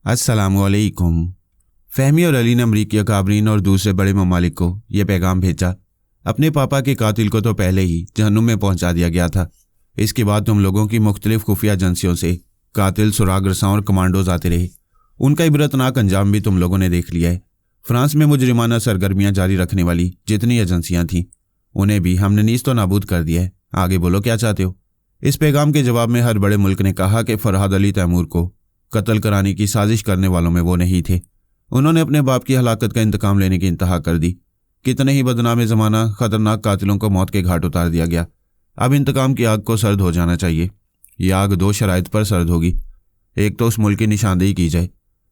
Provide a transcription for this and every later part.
अस्सलामुअलैकुम। फहमी और अली ने अमरीकी अकाबरीन और दूसरे बड़े ममालिक को यह पैगाम भेजा, अपने पापा के कातिल को तो पहले ही जहन्नुम में पहुंचा दिया गया था। इसके बाद तुम लोगों की मुख्तलिफ खुफिया एजेंसियों से कातिल, सुराग रसां और कमांडोज आते रहे। उनका इबरतनाक अंजाम भी तुम लोगों ने देख लिया है। फ्रांस में मुजरिमाना सरगर्मियां जारी रखने वाली जितनी एजेंसियां थीं उन्हें भी हमने नीज़ तो नाबूद कर दिया है। आगे बोलो, क्या चाहते हो? इस पैगाम के जवाब में हर बड़े मुल्क ने कहा कि फरहाद अली तैमूर को कत्ल कराने की साजिश करने वालों में वो नहीं थे। उन्होंने अपने बाप की हलाकत का इंतकाम लेने की इंतहा कर दी। कितने ही बदनाम ज़माना खतरनाक कातिलों को मौत के घाट उतार दिया गया। अब इंतकाम की आग को सर्द हो जाना चाहिए। ये आग दो शराइत पर सर्द होगी। एक तो उस मुल्क की निशानदेही की जाए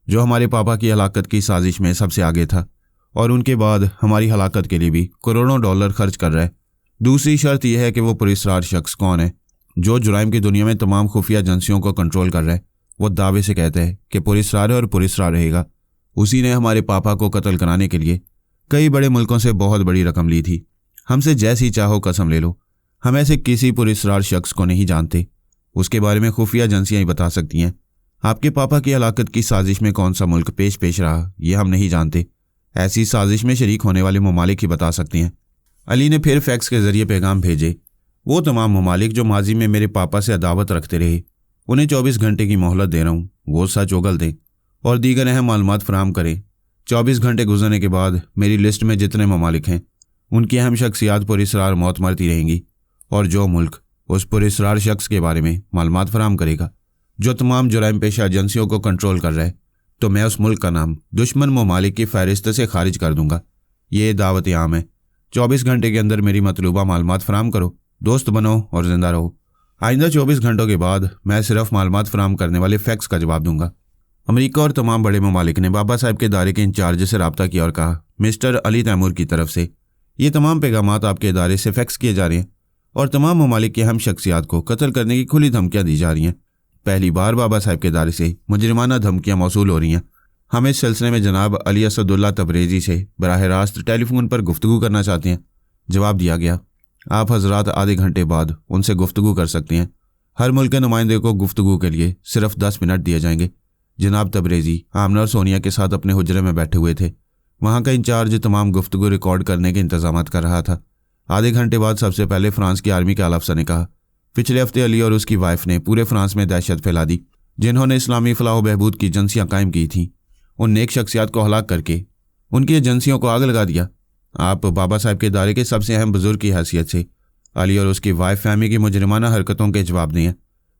जो हमारे पापा की हलाकत की साजिश में सबसे आगे था और उनके बाद हमारी हलाकत के लिए भी करोड़ों डॉलर खर्च कर रहा है। दूसरी शर्त यह है कि वो पुरस्रार शख्स कौन है जो जुराइम की दुनिया में तमाम खुफिया एजेंसियों को कंट्रोल कर रहा है। वो दावे से कहते हैं कि पुरस्रार है और पुरस्रार रहेगा। उसी ने हमारे पापा को कत्ल कराने के लिए कई बड़े मुल्कों से बहुत बड़ी रकम ली थी। हमसे जैसी चाहो कसम ले लो, हम ऐसे किसी पुरस्रार शख्स को नहीं जानते। उसके बारे में खुफिया एजेंसियां ही बता सकती हैं। आपके पापा की हलाकत की साजिश में कौन सा मुल्क पेश रहा ये हम नहीं जानते। ऐसी साजिश में शरीक होने वाले ममालिक ही बता सकते हैं। अली ने फिर फैक्स के जरिए पैगाम भेजे। वो तमाम ममालिक जो माजी में मेरे पापा से अदावत रखते रहे, उन्हें 24 घंटे की मोहलत दे रहा हूँ। वो सच उगल दें और दीगर अहम मालूमात फराहम करें। 24 घंटे गुजरने के बाद मेरी लिस्ट में जितने ममालिक हैं उनकी अहम शख्सियात पुरस्रार मौत मरती रहेंगी और जो मुल्क उस पुरस्रार शख्स के बारे में मालूमात फराहम करेगा जो तमाम जुराइम पेशा एजेंसियों को कंट्रोल कर रहा है, तो मैं उस मुल्क का नाम दुश्मन ममालिक की फहरिस्त से खारिज कर दूंगा। ये दावत आम है। 24 घंटे के अंदर मेरी मतलूबा मालूमात फराहम करो, दोस्त बनो और जिंदा रहो। आइंदा 24 घंटों के बाद मैं सिर्फ मालूमात फराहम करने वाले फैक्स का जवाब दूंगा। अमेरिका और तमाम बड़े ममालिक ने बाबा साहब के इदारे के इंचार्ज से रब्ता किया और कहा, मिस्टर अली तैमूर की तरफ से ये तमाम पैगामात आपके इदारे से फैक्स किए जा रहे हैं और तमाम ममालिक की अहम शख्सियात को कत्ल करने की खुली धमकियाँ दी जा रही हैं। पहली बार बाबा साहब के इदारे से मुजरिमाना धमकियाँ मौसूल हो रही हैं। हम इस सिलसिले में जनाब अली असदुल्ला तबरेज़ी से बराह रास्त टेलीफोन पर गुफ्तगू करना चाहते हैं। जवाब दिया गया, आप हजरात आधे घंटे बाद उनसे गुफ्तगू कर सकते हैं। हर मुल्क के नुमाइंदे को गुफ्तगू के लिए सिर्फ 10 मिनट दिए जाएंगे। जनाब तबरेज़ी आमना और सोनिया के साथ अपने हुजरे में बैठे हुए थे। वहाँ का इंचार्ज तमाम गुफ्तगू रिकॉर्ड करने के इंतजाम कर रहा था। आधे घंटे बाद सबसे पहले फ्रांस की आर्मी के आला अफसर ने कहा, पिछले हफ्ते अली और उसकी वाइफ ने पूरे फ्रांस में दहशत फैला दी। जिन्होंने इस्लामी फलाह बहबूद की एजेंसियाँ कायम की थीं, उन नेक शख्सियात को हलाक करके उनकी एजेंसियों को आग लगा दिया। आप बाबा साहब के इदारे के सबसे अहम बुजुर्ग की हैसियत से अली और उसकी वाइफ फहमी की मुजरिमाना हरकतों के जवाब दें।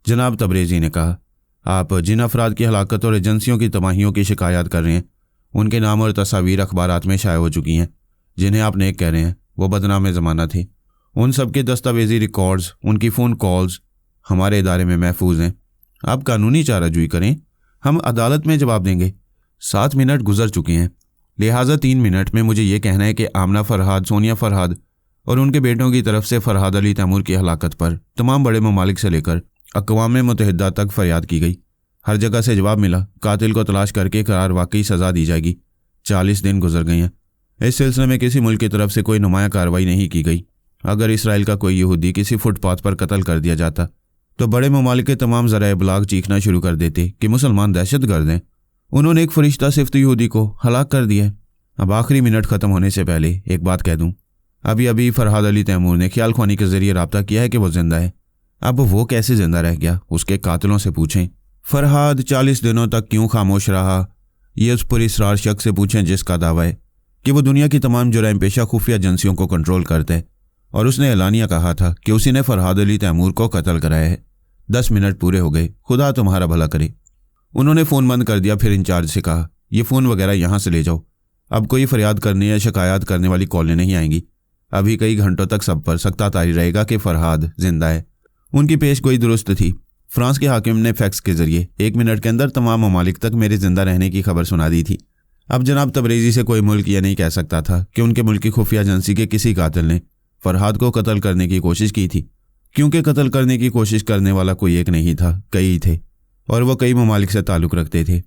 जनाब तबरेज़ी ने कहा, आप जिन अफराद की हलाकत और एजेंसियों की तबाहियों की शिकायत कर रहे हैं उनके नाम और तस्वीर अखबारात में शाया हो चुकी हैं। जिन्हें आप नेक कह रहे हैं वो बदनाम ज़माना थे। उन सब के दस्तावेजी रिकॉर्ड्स, उनकी फ़ोन कॉल्स हमारे इदारे में महफूज हैं। आप कानूनी चाराजोई करें, हम अदालत में जवाब देंगे। 7 मिनट गुजर चुके हैं, लिहाजा 3 मिनट में मुझे ये कहना है कि आमना फरहाद, सोनिया फरहाद और उनके बेटों की तरफ से फरहाद अली तैमूर की हलाकत पर तमाम बड़े ममालिक से लेकर अक़वाम मुत्तहिदा तक फरियाद की गई। हर जगह से जवाब मिला, कातिल को तलाश करके करार वाकई सज़ा दी जाएगी। 40 दिन गुजर गए हैं। इस सिलसिले में किसी मुल्क की तरफ से कोई नुमाया कार्रवाई नहीं की गई। अगर इसराइल का कोई यहूदी किसी फुटपाथ पर कत्ल कर दिया जाता तो बड़े ममालिक के तमाम ज़राए इब्लाग चीखना शुरू कर देते कि मुसलमान दहशतगर्द हैं। उन्होंने एक फरिश्ता सिफ्त यहूदी को हलाक कर दिया। अब आखिरी मिनट ख़त्म होने से पहले एक बात कह दूं, अभी फरहाद अली तैमूर ने ख्याल ख्वानी के ज़रिए रब्ता किया है कि वो जिंदा है। अब वो कैसे जिंदा रह गया उसके कातिलों से पूछें। फरहाद 40 दिनों तक क्यों खामोश रहा ये उस पुरस्रार शख्स से पूछें जिसका दावा है कि वो दुनिया की तमाम जुराइम पेशा खुफिया एजेंसियों को कंट्रोल करता है और उसने एलानिया कहा था कि उसी ने फरहाद अली तैमूर को कत्ल कराया है। 10 मिनट पूरे हो गए, खुदा तुम्हारा भला करे। उन्होंने फ़ोन बंद कर दिया। फिर इंचार्ज से कहा, ये फ़ोन वगैरह यहाँ से ले जाओ। अब कोई फरियाद करने या शिकायत करने वाली कॉलें नहीं आएंगी। अभी कई घंटों तक सब पर सख्ता तारी रहेगा कि फरहाद जिंदा है। उनकी पेशगोई दुरुस्त थी। फ्रांस के हाकिम ने फैक्स के जरिए 1 मिनट के अंदर तमाम ममालिक तक मेरे जिंदा रहने की खबर सुना दी थी। अब जनाब तबरेज़ी से कोई मुल्क यह नहीं कह सकता था कि उनके मुल्क की खुफिया एजेंसी के किसी कातिल ने फरहाद को कत्ल करने की कोशिश की थी, क्योंकि कत्ल करने की कोशिश करने वाला कोई एक नहीं था, कई थे और वह कई ममालिक से ताल्लुक़ रखते थे।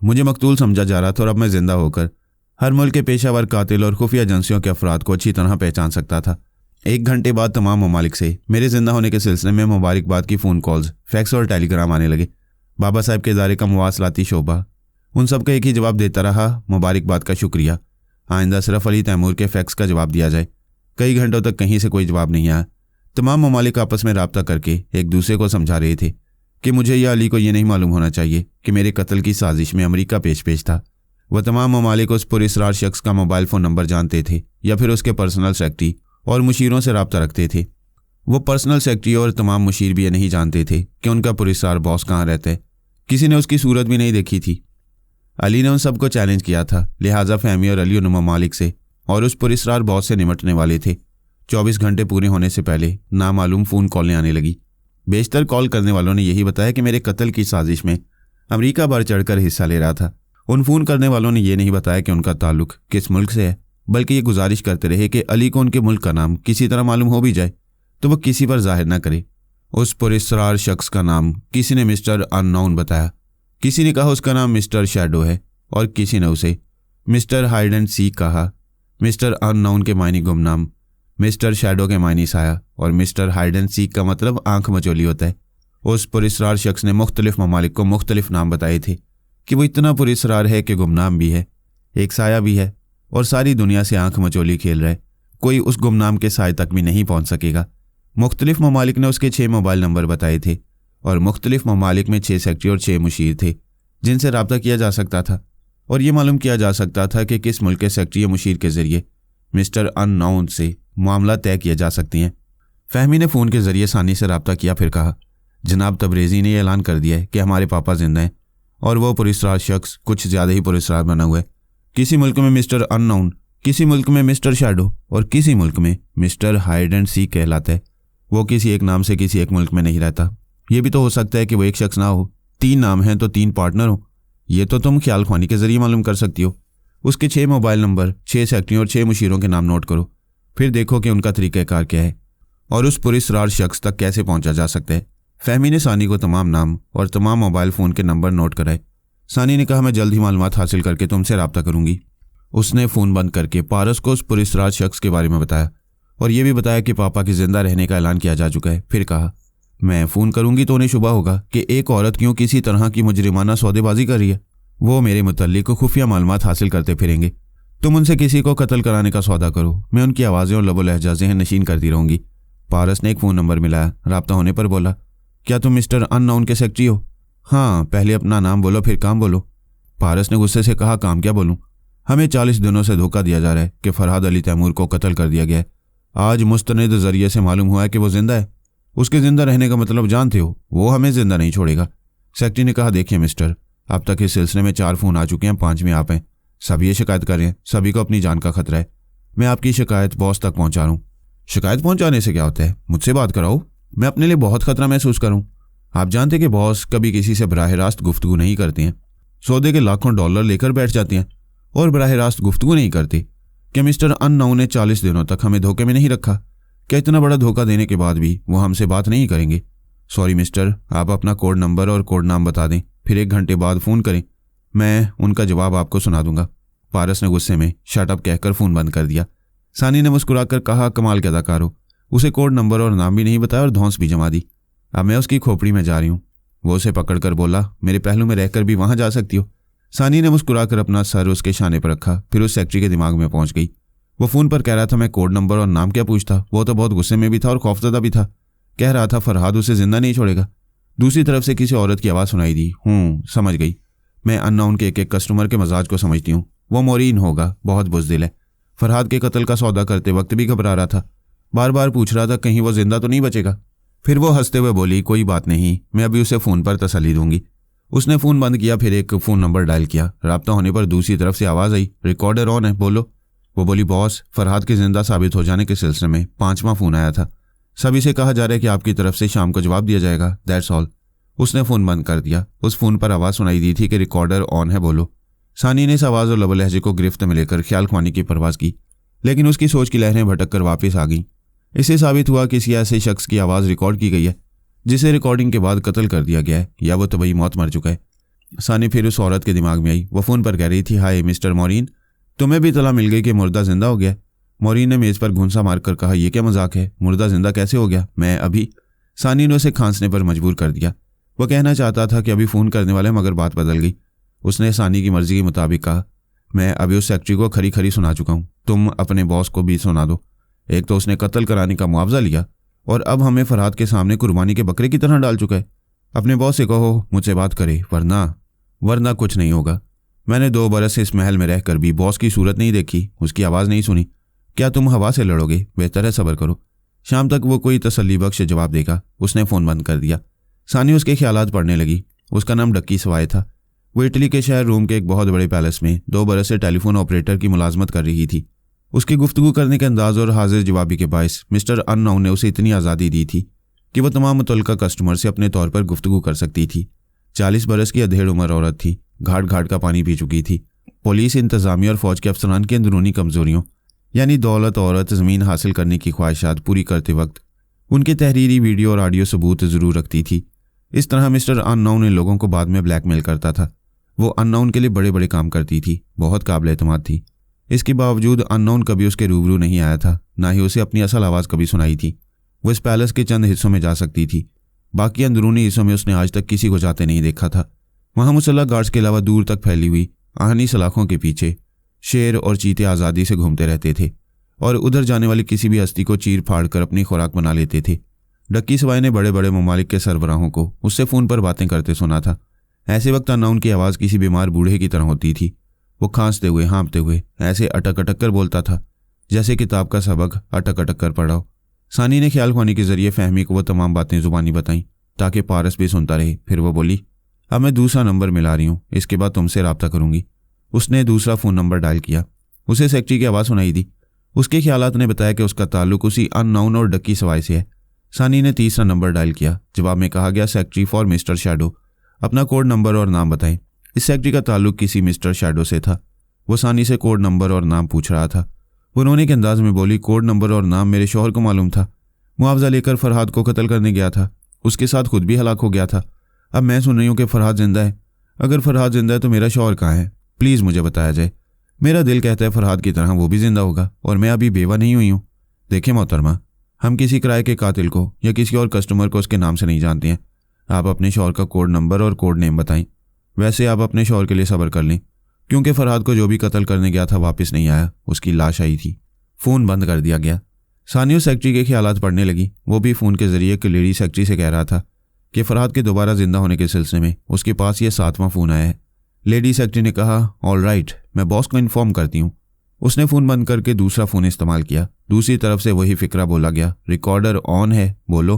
मुझे मकतूल समझा जा रहा था और अब मैं जिंदा होकर हर मुल्क के पेशावर कातिल और खुफिया एजेंसियों के अफराद को अच्छी तरह पहचान सकता था। 1 घंटे बाद तमाम ममालिक से मेरे जिंदा होने के सिलसिले में मुबारकबाद की फ़ोन कॉल्स, फैक्स और टेलीग्राम आने लगे। बाबा साहब के इदारे का मुवासलाती शोबा उन सबका एक ही जवाब देता रहा, मुबारकबाद का शुक्रिया। आइंदा सिर्फ अली तैमूर के फैक्स का जवाब दिया जाए। कई घंटों तक कहीं से कोई जवाब नहीं आया। तमाम ममालिक आपस में रब्ता करके एक दूसरे को समझा रहे थे कि मुझे या अली को यह नहीं मालूम होना चाहिए कि मेरे कत्ल की साजिश में अमेरिका पेश था। वह तमाम ममालिक उस पुरस्रार शख्स का मोबाइल फ़ोन नंबर जानते थे या फिर उसके पर्सनल सेक्रेटरी और मुशीरों से रब्ता रखते थे। वो पर्सनल सेक्रेटरी और तमाम मुशीर भी ये नहीं जानते थे कि उनका पुरस्रार बॉस कहाँ रहता है। किसी ने उसकी सूरत भी नहीं देखी थी। अली ने उन सबको चैलेंज किया था, लिहाजा फहमी और अली उन ममालिक से और उस पुरस्रार बॉस से निमटने वाले थे। 24 घंटे पूरे होने से पहले नामालूम फ़ोन कॉलें आने लगी। बेशतर कॉल करने वालों ने यही बताया कि मेरे कत्ल की साजिश में अमेरिका बढ़ चढ़कर हिस्सा ले रहा था। उन फ़ोन करने वालों ने यह नहीं बताया कि उनका ताल्लुक किस मुल्क से है, बल्कि ये गुजारिश करते रहे कि अली को उनके मुल्क का नाम किसी तरह मालूम हो भी जाए तो वह किसी पर जाहिर न करे। उस पुरस्रार शख्स का नाम किसी ने मिस्टर अननोन बताया, किसी ने कहा उसका नाम मिस्टर शैडो है और किसी ने उसे मिस्टर हाइड एंड सीक कहा। मिस्टर अननोन के मायने गुमनाम, मिस्टर शैडो के मायने साया और मिस्टर हाइड एंड सीक का मतलब आंख मचोली होता है। उस पुरस्रार शख्स ने मुख्तलिफ ममालिक को मुख्तलिफ नाम बताए थे कि वो इतना पुरस्रार है कि गुमनाम भी है, एक साया भी है और सारी दुनिया से आंख मचोली खेल रहा है। कोई उस गुमनाम के साए तक भी नहीं पहुंच सकेगा। मुख्तलिफ ममालिक ने उसके 6 मोबाइल नंबर बताए थे और मुख्तलिफ ममालिक में 6 सेक्रेटरी और 6 मुशीर थे जिनसे रब्ता किया जा सकता था और ये मालूम किया जा सकता था कि किस मुल्क के सेक्रेटरी या मुशीर के ज़रिए मिस्टर अननोन से मामला तय किए जा सकते हैं। फहमी ने फ़ोन के ज़रिए सानी से रब्ता किया, फिर कहा, जनाब तबरेज़ी ने ऐलान कर दिया है कि हमारे पापा जिंदा हैं और वो पुरस्रार शख्स कुछ ज़्यादा ही पुरस्रार बना हुआ है। किसी मुल्क में मिस्टर अननोन, किसी मुल्क में मिस्टर शैडो और किसी मुल्क में मिस्टर हाइड एंड सीक कहलाता है। वो किसी एक नाम से किसी एक मुल्क में नहीं रहता। ये भी तो हो सकता है कि वो एक शख्स ना हो, 3 नाम हैं तो 3 पार्टनर हो। ये तो तुम ख्याल ख्वानी के ज़रिए मालूम कर सकती हो। उसके 6 मोबाइल नंबर, 6 सेक्रेटरी और 6 मुशीरों के नाम नोट करो, फिर देखो कि उनका तरीक़ाकार क्या है और उस पुरस्रार शख्स तक कैसे पहुंचा जा सकता है। फहमी ने सानी को तमाम नाम और तमाम मोबाइल फ़ोन के नंबर नोट कराए। सानी ने कहा, मैं जल्द ही मालूमात हासिल करके तुमसे रब्ता करूंगी। उसने फ़ोन बंद करके पारस को उस पुरस्रार शख्स के बारे में बताया और यह भी बताया कि पापा के जिंदा रहने का ऐलान किया जा चुका है। फिर कहा, मैं फ़ोन करूंगी तो उन्हें शुबा होगा कि एक औरत क्यों किसी तरह की मुजरिमाना सौदेबाजी कर रही है। वो मेरे मुतल्लिक खुफिया मालूमात हासिल करते फिरेंगे। तुम उनसे किसी को कत्ल कराने का सौदा करो, मैं उनकी आवाज़ें और लबो लहजा ज़हन नशीन करती रहूंगी। पारस ने एक फ़ोन नंबर मिलाया। रब्ता होने पर बोला, क्या तुम मिस्टर अननोन के सेक्रेटरी हो? हाँ, पहले अपना नाम बोलो फिर काम बोलो। पारस ने गुस्से से कहा, काम क्या बोलूँ? हमें 40 दिनों से धोखा दिया जा रहा है कि फरहाद अली तैमूर को कत्ल कर दिया गया है। आज मुस्तनद ज़रिए से मालूम हुआ है कि वो जिंदा है। उसके ज़िंदा रहने का मतलब जानते हो, वो हमें जिंदा नहीं छोड़ेगा। सेक्रेटरी ने कहा, देखिए मिस्टर, अब तक इस सिलसिले में 4 फ़ोन आ चुके हैं, 5वें आप हैं। सभी ये शिकायत कर रहे हैं, सभी को अपनी जान का खतरा है। मैं आपकी शिकायत बॉस तक पहुंचा रहा हूँ। शिकायत पहुंचाने से क्या होता है, मुझसे बात कराओ। मैं अपने लिए बहुत खतरा महसूस करूँ। आप जानते कि बॉस कभी किसी से बराह रास्त गुफ्तगू नहीं करते हैं। सौदे के लाखों डॉलर लेकर बैठ जाते हैं और बराह रास्त गुफ्तगू नहीं करते। क्या मिस्टर अननोन ने 40 दिनों तक हमें धोखे में नहीं रखा? क्या इतना बड़ा धोखा देने के बाद भी वो हमसे बात नहीं करेंगे? सॉरी मिस्टर, आप अपना कोड नंबर और कोड नाम बता दें, फिर 1 घंटे बाद फ़ोन करें, मैं उनका जवाब आपको सुना दूंगा। पारस ने गुस्से में शट अप कहकर फ़ोन बंद कर दिया। सानी ने मुस्कुराकर कहा, कमाल के अदाकार हो, उसे कोड नंबर और नाम भी नहीं बताया और धौंस भी जमा दी। अब मैं उसकी खोपड़ी में जा रही हूँ। वो उसे पकड़कर बोला, मेरे पहलू में रहकर भी वहां जा सकती हो। सानी ने मुस्कुराकर अपना सर उसके शाने पर रखा, फिर उस सेक्रेटरी के दिमाग में पहुंच गई। वो फ़ोन पर कह रहा था मैं कोड नंबर और नाम क्या पूछता। वो तो बहुत गुस्से में भी था और खौफजदा भी था। कह रहा था फरहाद उसे जिंदा नहीं छोड़ेगा। दूसरी तरफ से किसी औरत की आवाज़ सुनाई दी। समझ गई। मैं अननोन के एक कस्टमर के मजाज को समझती हूँ। वो मोरीन होगा, बहुत बुज़दिल है। फरहाद के कत्ल का सौदा करते वक्त भी घबरा रहा था, बार बार पूछ रहा था कहीं वो जिंदा तो नहीं बचेगा। फिर वो हंसते हुए बोली, कोई बात नहीं, मैं अभी उसे फ़ोन पर तसल्ली दूंगी। उसने फ़ोन बंद किया, फिर एक फ़ोन नंबर डायल किया। रब्ता होने पर दूसरी तरफ से आवाज़ आई, रिकॉर्डर ऑन है, बोलो। वो बोली, बॉस, फरहाद के जिंदा साबित हो जाने के सिलसिले में 5वां फ़ोन आया था। सभी से कहा जा रहा है कि आपकी तरफ से शाम को जवाब दिया जाएगा, दैट्स ऑल। उसने फ़ोन बंद कर दिया। उस फ़ोन पर आवाज़ सुनाई दी थी कि रिकॉर्डर ऑन है, बोलो। सानी ने इस आवाज़ और लबो लहजे को गिरफ्त में लेकर ख्याल ख्वानी की परवाज़ की, लेकिन उसकी सोच की लहरें भटक कर वापस आ गईं। इससे साबित हुआ कि किसी ऐसे शख्स की आवाज़ रिकॉर्ड की गई है जिसे रिकॉर्डिंग के बाद कत्ल कर दिया गया है, या वो तबई मौत मर चुका है। सानी फिर उस औरत के दिमाग में आई। वो फ़ोन पर कह रही थी, हाय मिस्टर मोरीन, तुम्हें भी इत्तला मिल गई कि मुर्दा जिंदा हो गया। मोरीन ने मेज़ पर घूंसा मारकर कहा, यह क्या मजाक है, मुर्दा जिंदा कैसे हो गया? मैं अभी। सानी ने उसे खांसने पर मजबूर कर दिया। वह कहना चाहता था कि अभी फ़ोन करने वाले, मगर बात बदल गई। उसने सानी की मर्जी के मुताबिक कहा, मैं अभी उस सेक्रेटरी को खरी खरी सुना चुका हूँ, तुम अपने बॉस को भी सुना दो। एक तो उसने कत्ल कराने का मुआवजा लिया और अब हमें फरहाद के सामने कुर्बानी के बकरे की तरह डाल चुका है। अपने बॉस से कहो मुझसे बात करे, वरना कुछ नहीं होगा। मैंने 2 बरस इस महल में रहकर भी बॉस की सूरत नहीं देखी, उसकी आवाज़ नहीं सुनी। क्या तुम हवा से लड़ोगे? बेहतर है सब्र करो, शाम तक वो कोई तसल्ली बख्श जवाब देगा। उसने फ़ोन बंद कर दिया। सानी उसके ख्यालात पढ़ने लगी। उसका नाम डक्की सवाई था। वो इटली के शहर रोम के एक बहुत बड़े पैलेस में 2 बरस से टेलीफोन ऑपरेटर की मुलाजमत कर रही थी। उसकी गुफ्तगू करने के अंदाज और हाजिर जवाबी के बायस मिस्टर अननोन ने उसे इतनी आज़ादी दी थी कि वह तमाम मुतल्लिका कस्टमर से अपने तौर पर गुफ्तगू कर सकती थी। 40 बरस की अधेड़ उम्र औरत थी, घाट घाट का पानी पी चुकी थी। पुलिस, इंतज़ामिया और फौज के अफसरान की अंदरूनी कमज़ोरियों यानी दौलत, औरत, ज़मीन हासिल करने की ख्वाहिशात पूरी करते वक्त उनके तहरीरी वीडियो और ऑडियो सबूत ज़रूर रखती थी। इस तरह मिस्टर अननोन इन लोगों को बाद में ब्लैकमेल करता था। वो अननोन के लिए बड़े बड़े काम करती थी, बहुत काबिल एतमाद थी। इसके बावजूद अननोन कभी उसके रूबरू नहीं आया था, ना ही उसे अपनी असल आवाज़ कभी सुनाई थी। वो इस पैलेस के चंद हिस्सों में जा सकती थी, बाकी अंदरूनी हिस्सों में उसने आज तक किसी को जाते नहीं देखा था। वहाँ मुसल्लह गार्ड्स के अलावा दूर तक फैली हुई आहनी सलाखों के पीछे शेर और चीते आज़ादी से घूमते रहते थे और उधर जाने वाली किसी भी हस्ती को चीर फाड़ कर अपनी खुराक बना लेते थे। डक्की सवाई ने बड़े बड़े ममालिक के सरबराहों को उससे फ़ोन पर बातें करते सुना था। ऐसे वक्त अननोन की आवाज़ किसी बीमार बूढ़े की तरह होती थी। वो खांसते हुए, हाँफते हुए ऐसे अटक अटक कर बोलता था जैसे किताब का सबक अटक अटक कर पढ़ा हो। सानी ने ख्याल ख्वानी के जरिए फहमी को वो तमाम बातें ज़ुबानी बताईं ताकि पारस भी सुनता रहे। फिर वो बोली, अब मैं दूसरा नंबर मिला रही हूँ, इसके बाद तुमसे रब्ता करूँगी। उसने दूसरा फ़ोन नंबर डायल किया। उसे सेक्रेटरी की आवाज़ सुनाई दी। उसके ख्यालात ने बताया कि उसका ताल्लुक उसी अननोन और डक्की सवाई से है। सानी ने तीसरा नंबर डायल किया। जवाब में कहा गया, सेक्रेटरी फॉर मिस्टर शैडो, अपना कोड नंबर और नाम बताएं। इस सेक्रेटरी का ताल्लुक किसी मिस्टर शैडो से था। वो सानी से कोड नंबर और नाम पूछ रहा था। वो रोने के अंदाज में बोली, कोड नंबर और नाम मेरे शौहर को मालूम था। मुआवजा लेकर फरहाद को कत्ल करने गया था, उसके साथ खुद भी हलाक हो गया था। अब मैं सुन रही हूँ कि फरहाद जिंदा है। अगर फरहाद जिंदा है तो मेरा शौहर कहाँ है? प्लीज़ मुझे बताया जाए। मेरा दिल कहता है फरहाद की तरह वो भी जिंदा होगा और मैं अभी बेवा नहीं हुई हूँ। देखें मोहतरमा, हम किसी किराए के कातिल को या किसी और कस्टमर को उसके नाम से नहीं जानते हैं। आप अपने शौहर का कोड नंबर और कोड नेम बताएं। वैसे आप अपने शौहर के लिए सब्र कर लें, क्योंकि फरहाद को जो भी कत्ल करने गया था वापस नहीं आया, उसकी लाश आई थी। फ़ोन बंद कर दिया गया। सानिया सेक्रेटरी के ख्यालात पढ़ने लगी। वो भी फ़ोन के जरिए एक लेडी सेक्रेटरी से कह रहा था कि फरहाद के दोबारा जिंदा होने के सिलसिले में उसके पास ये 7वां फ़ोन आया है। लेडी सेक्रेटरी ने कहा, ऑल राइट, मैं बॉस को इन्फॉर्म करती हूँ। उसने फ़ोन बंद करके दूसरा फ़ोन इस्तेमाल किया। दूसरी तरफ से वही फिक्रा बोला गया, रिकॉर्डर ऑन है, बोलो।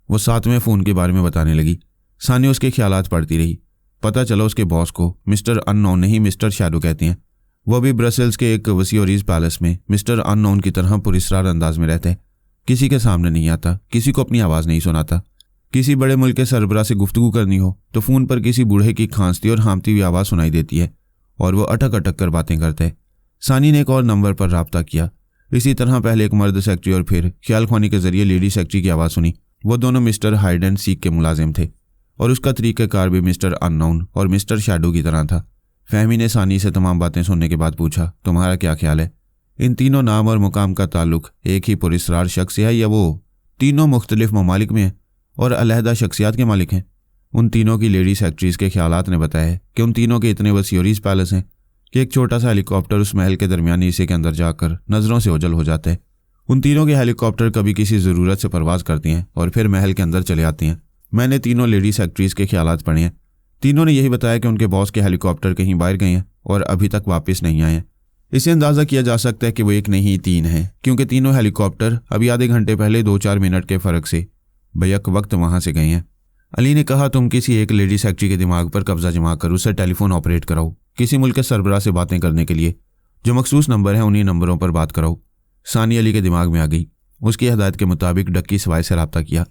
वो 7वें फ़ोन के बारे में बताने लगी। सानिया उसके ख्यालात पढ़ती रही। पता चला उसके बॉस को मिस्टर अननोन नहीं मिस्टर शैडो कहते हैं। वह भी ब्रसेल्स के एक वसीओरीज पैलेस में मिस्टर अननोन की तरह पुरस्कार अंदाज में रहता है। किसी के सामने नहीं आता, किसी को अपनी आवाज़ नहीं सुनाता। किसी बड़े मुल्क के सरबराह से गुफ्तगू करनी हो तो फ़ोन पर किसी बूढ़े की खांसती और हाँफती हुई आवाज़ सुनाई देती है और वह अटक अटक कर बातें करता है। सानी ने एक और नंबर पर रब्ता किया। इसी तरह पहले एक मर्द सेक्रेटरी और फिर ख्याल ख्वानी के जरिए लेडी सेक्रेटरी की आवाज़ सुनी। वो दोनों मिस्टर हाइड एंड सीक के मुलाजिम थे और उसका तरीक़ाकार भी मिस्टर अननोन और मिस्टर शैडो की तरह था। फहमी ने सानी से तमाम बातें सुनने के बाद पूछा, तुम्हारा क्या ख्याल है? इन तीनों नाम और मुकाम का ताल्लुक एक ही पुरस्कार शख्स है या वो तीनों मुख्तलिफ ममालिक में हैं और अलहदा शख्सियात के मालिक हैं? उन तीनों की लेडी सेक्रेटरीज़ के ख्यालात ने बताया है कि उन तीनों के इतने वसीओरीज पैलेस हैं कि एक छोटा सा हेलीकॉप्टर उस महल के दरमियानी हिस्से के अंदर जाकर नज़रों से ओझल हो जाता है। उन तीनों के हेलीकॉप्टर कभी किसी ज़रूरत से परवाज़ करते हैं और फिर महल के अंदर चले आते हैं। मैंने तीनों लेडी सेक्रेटरीज़ के ख्यालात पढ़े हैं। तीनों ने यही बताया कि उनके बॉस के हेलीकॉप्टर कहीं बाहर गए हैं और अभी तक वापस नहीं आए हैं। इससे अंदाज़ा किया जा सकता है कि वो एक नहीं 3 हैं, क्योंकि तीनों हेलीकॉप्टर अभी आधे घंटे पहले 2-4 मिनट के फ़र्क से बैक वक्त वहाँ से गए हैं। अली ने कहा, तुम किसी एक लेडी सेक्रेटरी के दिमाग पर कब्जा जमा कर उसे टेलीफोन ऑपरेट कराओ। किसी मुल्क के सरबराह से बातें करने के लिए जो मखसूस नंबर है उन्हीं नंबरों पर बात कराओ। सानी अली के दिमाग में आ गई। उसकी हदायत के मुताबिक डक्की सवाई से रब्ता किया।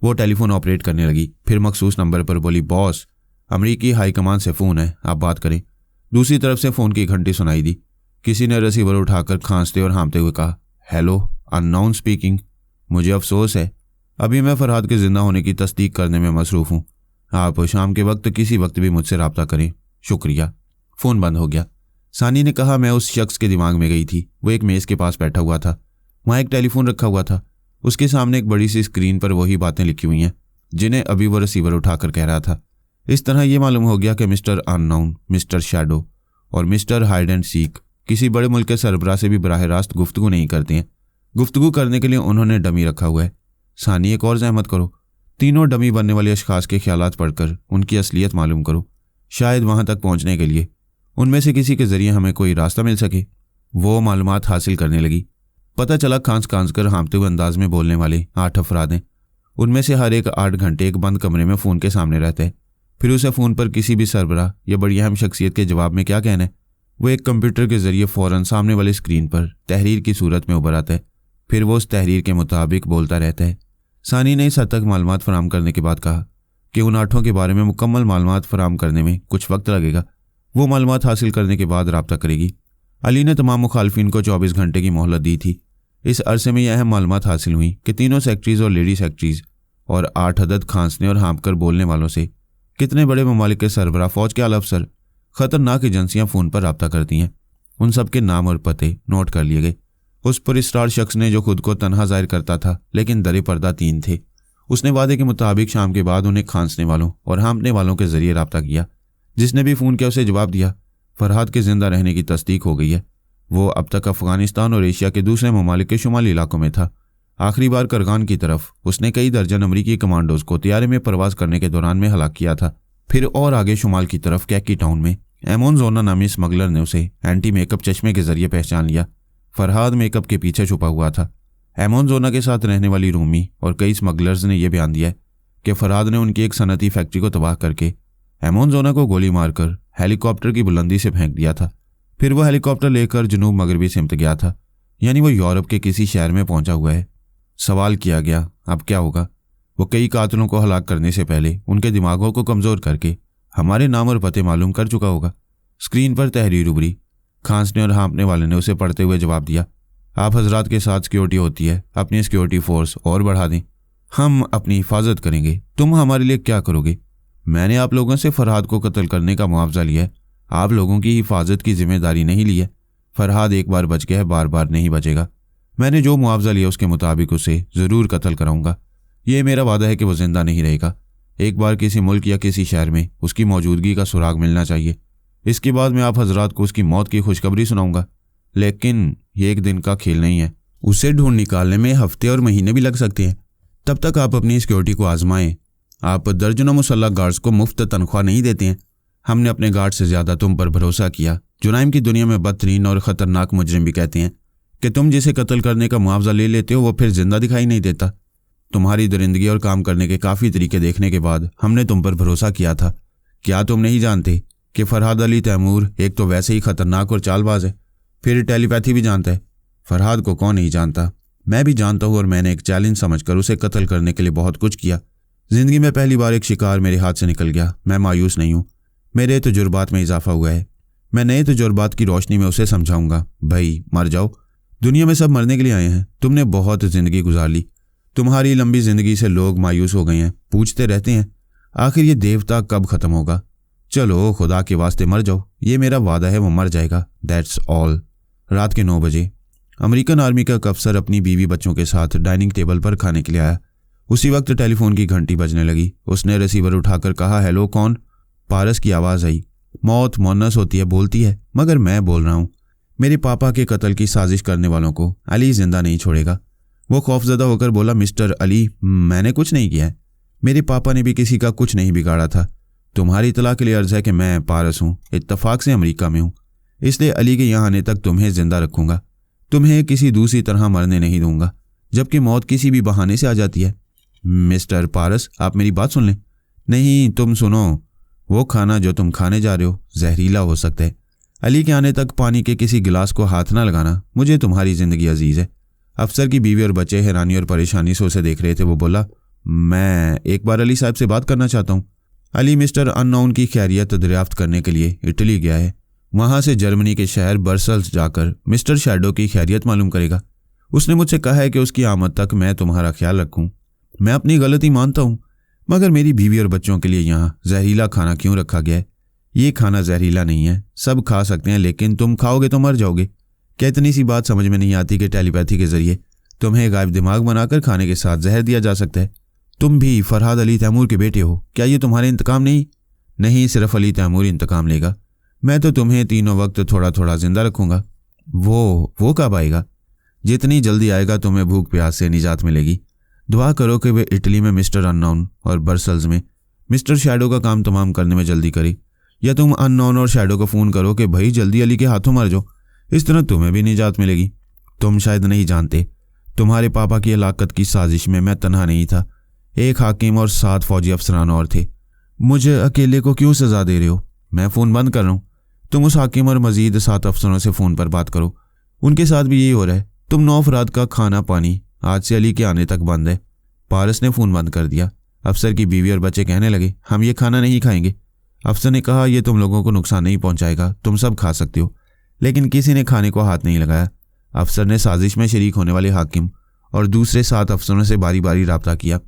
वो टेलीफोन ऑपरेट करने लगी। फिर मखसूस नंबर पर बोली, बॉस, अमरीकी हाई कमान से फ़ोन है, आप बात करें। दूसरी तरफ से फ़ोन की घंटी सुनाई दी। किसी ने रिसीवर उठाकर खांसते और हाँफते हुए कहा, हेलो, अननोन स्पीकिंग। मुझे अफसोस है, अभी मैं फरहाद के ज़िंदा होने की तस्दीक करने में मसरूफ़ हूँ। आप शाम के वक्त किसी वक्त भी मुझसे रब्ता करें, शुक्रिया। फ़ोन बंद हो गया। सानी ने कहा, मैं उस शख्स के दिमाग में गई थी। वो एक मेज़ के पास बैठा हुआ था। वहाँ एक टेलीफोन रखा हुआ था। उसके सामने एक बड़ी सी स्क्रीन पर वही बातें लिखी हुई हैं जिन्हें अभी वो रिसीवर उठाकर कह रहा था। इस तरह ये मालूम हो गया कि मिस्टर अननोन, मिस्टर शैडो और मिस्टर हाइड एंड सीक किसी बड़े मुल्क के सरबराह से भी बराह रास्त गुफ्तगू नहीं करते हैं। गुफ्तगू करने के लिए उन्होंने डमी रखा हुआ है। सानी, एक और जहमत करो, तीनों डमी बनने वाले अशखास के ख्यालात पढ़कर उनकी असलियत मालूम करो। शायद वहां तक पहुंचने के लिए उनमें से किसी के जरिए हमें कोई रास्ता मिल सके। वो मालूमात हासिल करने लगी। पता चला खांस खांस कर हाँफते हुए अंदाज में बोलने वाले 8 अफराद हैं। उनमें से हर एक 8 घंटे एक बंद कमरे में फ़ोन के सामने रहते हैं। फिर उसे फ़ोन पर किसी भी सरबराह या बड़ी अहम शख्सियत के जवाब में क्या कहना है, वो एक कंप्यूटर के जरिए फ़ौरन सामने वाली स्क्रीन पर तहरीर की सूरत में उभर आता है। फिर वो उस तहरीर के मुताबिक बोलता रहता है। सानी ने इस हद तक मालूमात फराम करने के बाद कहा कि उन 8 के बारे में मुकम्मल मालूमात फराम करने में कुछ वक्त लगेगा। वो मालूमात हासिल करने के बाद रब्ता करेगी। अली ने तमाम मुखालफिन को 24 घंटे की मोहलत दी थी। इस अरसे में यह अहम मालूमात हासिल हुई कि तीनों सेक्रेटरीज और लेडी सेक्रेटरीज और 8 अदद खांसने और हाँप कर बोलने वालों से कितने बड़े ममालिक के सरबराह, फौज के आला अफसर, खतरनाक एजेंसियां फ़ोन पर रब्ता करती हैं। उन सब के नाम और पते नोट कर लिए गए। उस पुरस्कार शख्स ने जो खुद को तनहा जाहिर करता था लेकिन दरे पर्दा 3 थे, उसने वादे के मुताबिक शाम के बाद उन्हें खांसने वालों और हाँपने वालों के जरिए रब्ता किया। जिसने भी फ़ोन किया उसे जवाब दिया। फरहाद के जिंदा रहने की तस्दीक हो गई है। वो अब तक अफगानिस्तान और एशिया के दूसरे ममालिक के शुमाली इलाकों में था। आखिरी बार करगान की तरफ उसने कई दर्जन अमरीकी कमांडोज को तैयारे में परवाज करने के दौरान में हलाक किया था। फिर और आगे शुमाल की तरफ कैकी टाउन में एमोनजोना नामी स्मगलर ने उसे एंटी मेकअप चश्मे के जरिए पहचान लिया। फरहाद मेकअप के पीछे छुपा हुआ था। एमोनजोना के साथ रहने वाली रूमी और कई स्मगलर्स ने यह बयान दिया कि फरहाद ने उनकी एक सनती फैक्ट्री को तबाह करके एमोनजोना को गोली मारकर हेलीकॉप्टर की बुलंदी से फेंक दिया था। फिर वो हेलीकॉप्टर लेकर जनूब मगरबी सिमत गया था, यानी वो यूरोप के किसी शहर में पहुंचा हुआ है। सवाल किया गया, अब क्या होगा? वो कई कातलों को हलाक करने से पहले उनके दिमागों को कमज़ोर करके हमारे नाम और पते मालूम कर चुका होगा। स्क्रीन पर तहरीर उभरी। खांसने और हाँपने वाले ने उसे पढ़ते हुए जवाब दिया, आप हजरात के साथ सिक्योरिटी होती है, अपनी सिक्योरिटी फोर्स और बढ़ा दें। हम अपनी हिफाजत करेंगे। तुम हमारे लिए क्या करोगे? मैंने आप लोगों से फरहाद को कत्ल करने का मुआवजा लिया है, आप लोगों की हिफाजत की जिम्मेदारी नहीं ली है। फरहाद एक बार बच गया है, बार बार नहीं बचेगा। मैंने जो मुआवजा लिया उसके मुताबिक उसे ज़रूर कत्ल कराऊंगा। ये मेरा वादा है कि वो जिंदा नहीं रहेगा। एक बार किसी मुल्क या किसी शहर में उसकी मौजूदगी का सुराग मिलना चाहिए। इसके बाद मैं आप हजरात को उसकी मौत की खुशखबरी सुनाऊंगा। लेकिन ये एक दिन का खेल नहीं है, उसे ढूंढ निकालने में हफ्ते और महीने भी लग सकते हैं। तब तक आप अपनी सिक्योरिटी को आजमाएं। आप दर्जनों मुसल्लह गार्ड्स को मुफ्त तनख्वाह नहीं देते हैं। हमने अपने गार्ड से ज़्यादा तुम पर भरोसा किया। जुराइम की दुनिया में बदतरीन और ख़तरनाक मुजरिम भी कहते हैं कि तुम जिसे कत्ल करने का मुआवजा ले लेते हो वो फिर जिंदा दिखाई नहीं देता। तुम्हारी दरिंदगी और काम करने के काफ़ी तरीके देखने के बाद हमने तुम पर भरोसा किया था। क्या तुम नहीं जानते कि फरहाद अली तैमूर एक तो वैसे ही खतरनाक और चालबाज है, फिर टेलीपैथी भी जानता है। फरहाद को कौन नहीं जानता? मैं भी जानता हूँ और मैंने एक चैलेंज समझकर उसे कत्ल करने के लिए बहुत कुछ किया। जिंदगी में पहली बार एक शिकार मेरे हाथ से निकल गया। मैं मायूस नहीं हूँ। मेरे तजुर्बात में इजाफा हुआ है। मैं नए तजुर्बात की रोशनी में उसे समझाऊंगा। भाई मर जाओ, दुनिया में सब मरने के लिए आए हैं। तुमने बहुत ज़िंदगी गुजार ली। तुम्हारी लंबी ज़िंदगी से लोग मायूस हो गए हैं, पूछते रहते हैं आखिर ये देवता कब ख़त्म होगा। चलो खुदा के वास्ते मर जाओ। ये मेरा वादा है, वो मर जाएगा। That's all. रात के 9 बजे अमेरिकन आर्मी का एक अफसर अपनी बीवी बच्चों के साथ डाइनिंग टेबल पर खाने के लिए आया। उसी वक्त टेलीफोन की घंटी बजने लगी। उसने रिसीवर उठाकर कहा, हेलो कौन? पारस की आवाज़ आई। मौत मोनस होती है, बोलती है, मगर मैं बोल रहा हूँ। मेरे पापा के कत्ल की साजिश करने वालों को अली जिंदा नहीं छोड़ेगा। वो खौफजदा होकर बोला, मिस्टर अली, मैंने कुछ नहीं किया है। मेरे पापा ने भी किसी का कुछ नहीं बिगाड़ा था। तुम्हारी इतला के लिए अर्ज है कि मैं पारस हूँ, इत्तफाक से अमेरिका में हूँ, इसलिए अली के यहाँ आने तक तुम्हें जिंदा रखूँगा। तुम्हें किसी दूसरी तरह मरने नहीं दूंगा, जबकि मौत किसी भी बहाने से आ जाती है। मिस्टर पारस, आप मेरी बात सुन लें। नहीं, तुम सुनो। वो खाना जो तुम खाने जा रहे हो जहरीला हो सकता है। अली के आने तक पानी के किसी गिलास को हाथ ना लगाना। मुझे तुम्हारी ज़िंदगी अजीज़ है। अफसर की बीवी और बच्चे हैरानी और परेशानी से उसे देख रहे थे। वो बोला, मैं एक बार अली साहब से बात करना चाहता हूँ। अली मिस्टर अननोन की खैरियत दरियाफ्त करने के लिए इटली गया है। वहाँ से जर्मनी के शहर ब्रसल्स जाकर मिस्टर शैडो की खैरियत मालूम करेगा। उसने मुझसे कहा है कि उसकी आमद तक मैं तुम्हारा ख्याल रखूँ। मैं अपनी गलती मानता हूँ, मगर मेरी बीवी और बच्चों के लिए यहाँ जहरीला खाना क्यों रखा गया है? ये खाना जहरीला नहीं है, सब खा सकते हैं, लेकिन तुम खाओगे तो मर जाओगे। क्या इतनी सी बात समझ में नहीं आती कि टेलीपैथी के जरिए तुम्हें गायब दिमाग बनाकर खाने के साथ जहर दिया जा सकता है? तुम भी फरहाद अली तैमूर के बेटे हो, क्या ये तुम्हारे इंतकाम नहीं? नहीं, सिर्फ अली तैमूर इंतकाम लेगा। मैं तो तुम्हें तीनों वक्त थोड़ा थोड़ा जिंदा रखूंगा। वो कब आएगा? जितनी जल्दी आएगा तुम्हें भूख प्यास से निजात मिलेगी। दुआ करो कि वे इटली में मिस्टर अननोन और ब्रसल्स में मिस्टर शैडो का काम तमाम करने में जल्दी करे, या तुम अननोन और शैडो को फ़ोन करो कि भाई जल्दी अली के हाथों मर जाओ। इस तरह तुम्हें भी निजात मिलेगी। तुम शायद नहीं जानते, तुम्हारे पापा की हलाकत की साजिश में मैं तन्हा नहीं था। एक हाकिम और 7 फौजी अफसरान और थे। मुझे अकेले को क्यों सजा दे रहे हो? मैं फ़ोन बंद कर रहा हूँ। तुम उस हाकिम और मजीद 7 अफसरों से फ़ोन पर बात करो। उनके साथ भी यही हो रहा है। तुम 9 अफराद का खाना पानी आज से अली के आने तक बंद है। पारस ने फ़ोन बंद कर दिया। अफसर की बीवी और बच्चे कहने लगे, हम ये खाना नहीं खाएंगे। अफसर ने कहा, यह तुम लोगों को नुकसान नहीं पहुंचाएगा, तुम सब खा सकते हो। लेकिन किसी ने खाने को हाथ नहीं लगाया। अफसर ने साजिश में शरीक होने वाले हाकिम और दूसरे 7 अफसरों से बारी बारी राब्ता किया।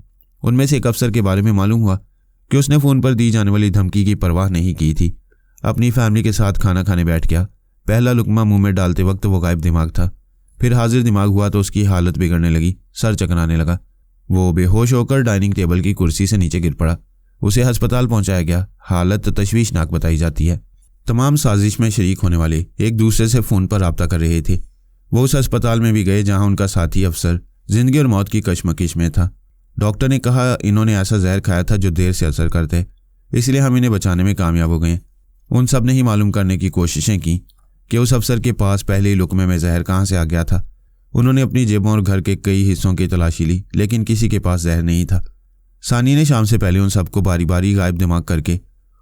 उनमें से एक अफसर के बारे में मालूम हुआ कि उसने फ़ोन पर दी जाने वाली धमकी की परवाह नहीं की थी। अपनी फैमिली के साथ खाना खाने बैठ गया। पहला लुकमा मुंह में डालते वक्त वो गायब दिमाग था। फिर हाजिर दिमाग हुआ तो उसकी हालत बिगड़ने लगी, सर चकराने लगा। वो बेहोश होकर डाइनिंग टेबल की कुर्सी से नीचे गिर पड़ा। उसे अस्पताल पहुंचाया गया। हालत तशवीशनाक बताई जाती है। तमाम साजिश में शरीक होने वाले एक दूसरे से फ़ोन पर राब्ता कर रहे थे। वो उस अस्पताल में भी गए जहां उनका साथी अफसर जिंदगी और मौत की कशमकश में था। डॉक्टर ने कहा, इन्होंने ऐसा जहर खाया था जो देर से असर करता है, इसलिए हम इन्हें बचाने में कामयाब हो गए। उन सब ने ही मालूम करने की कोशिशें की कि उस अफसर के पास पहले ही लुकमे में जहर कहाँ से आ गया था। उन्होंने अपनी जेबों और घर के कई हिस्सों की तलाशी ली, लेकिन किसी के पास जहर नहीं था। सानी ने शाम से पहले उन सबको बारी बारी गायब दिमाग करके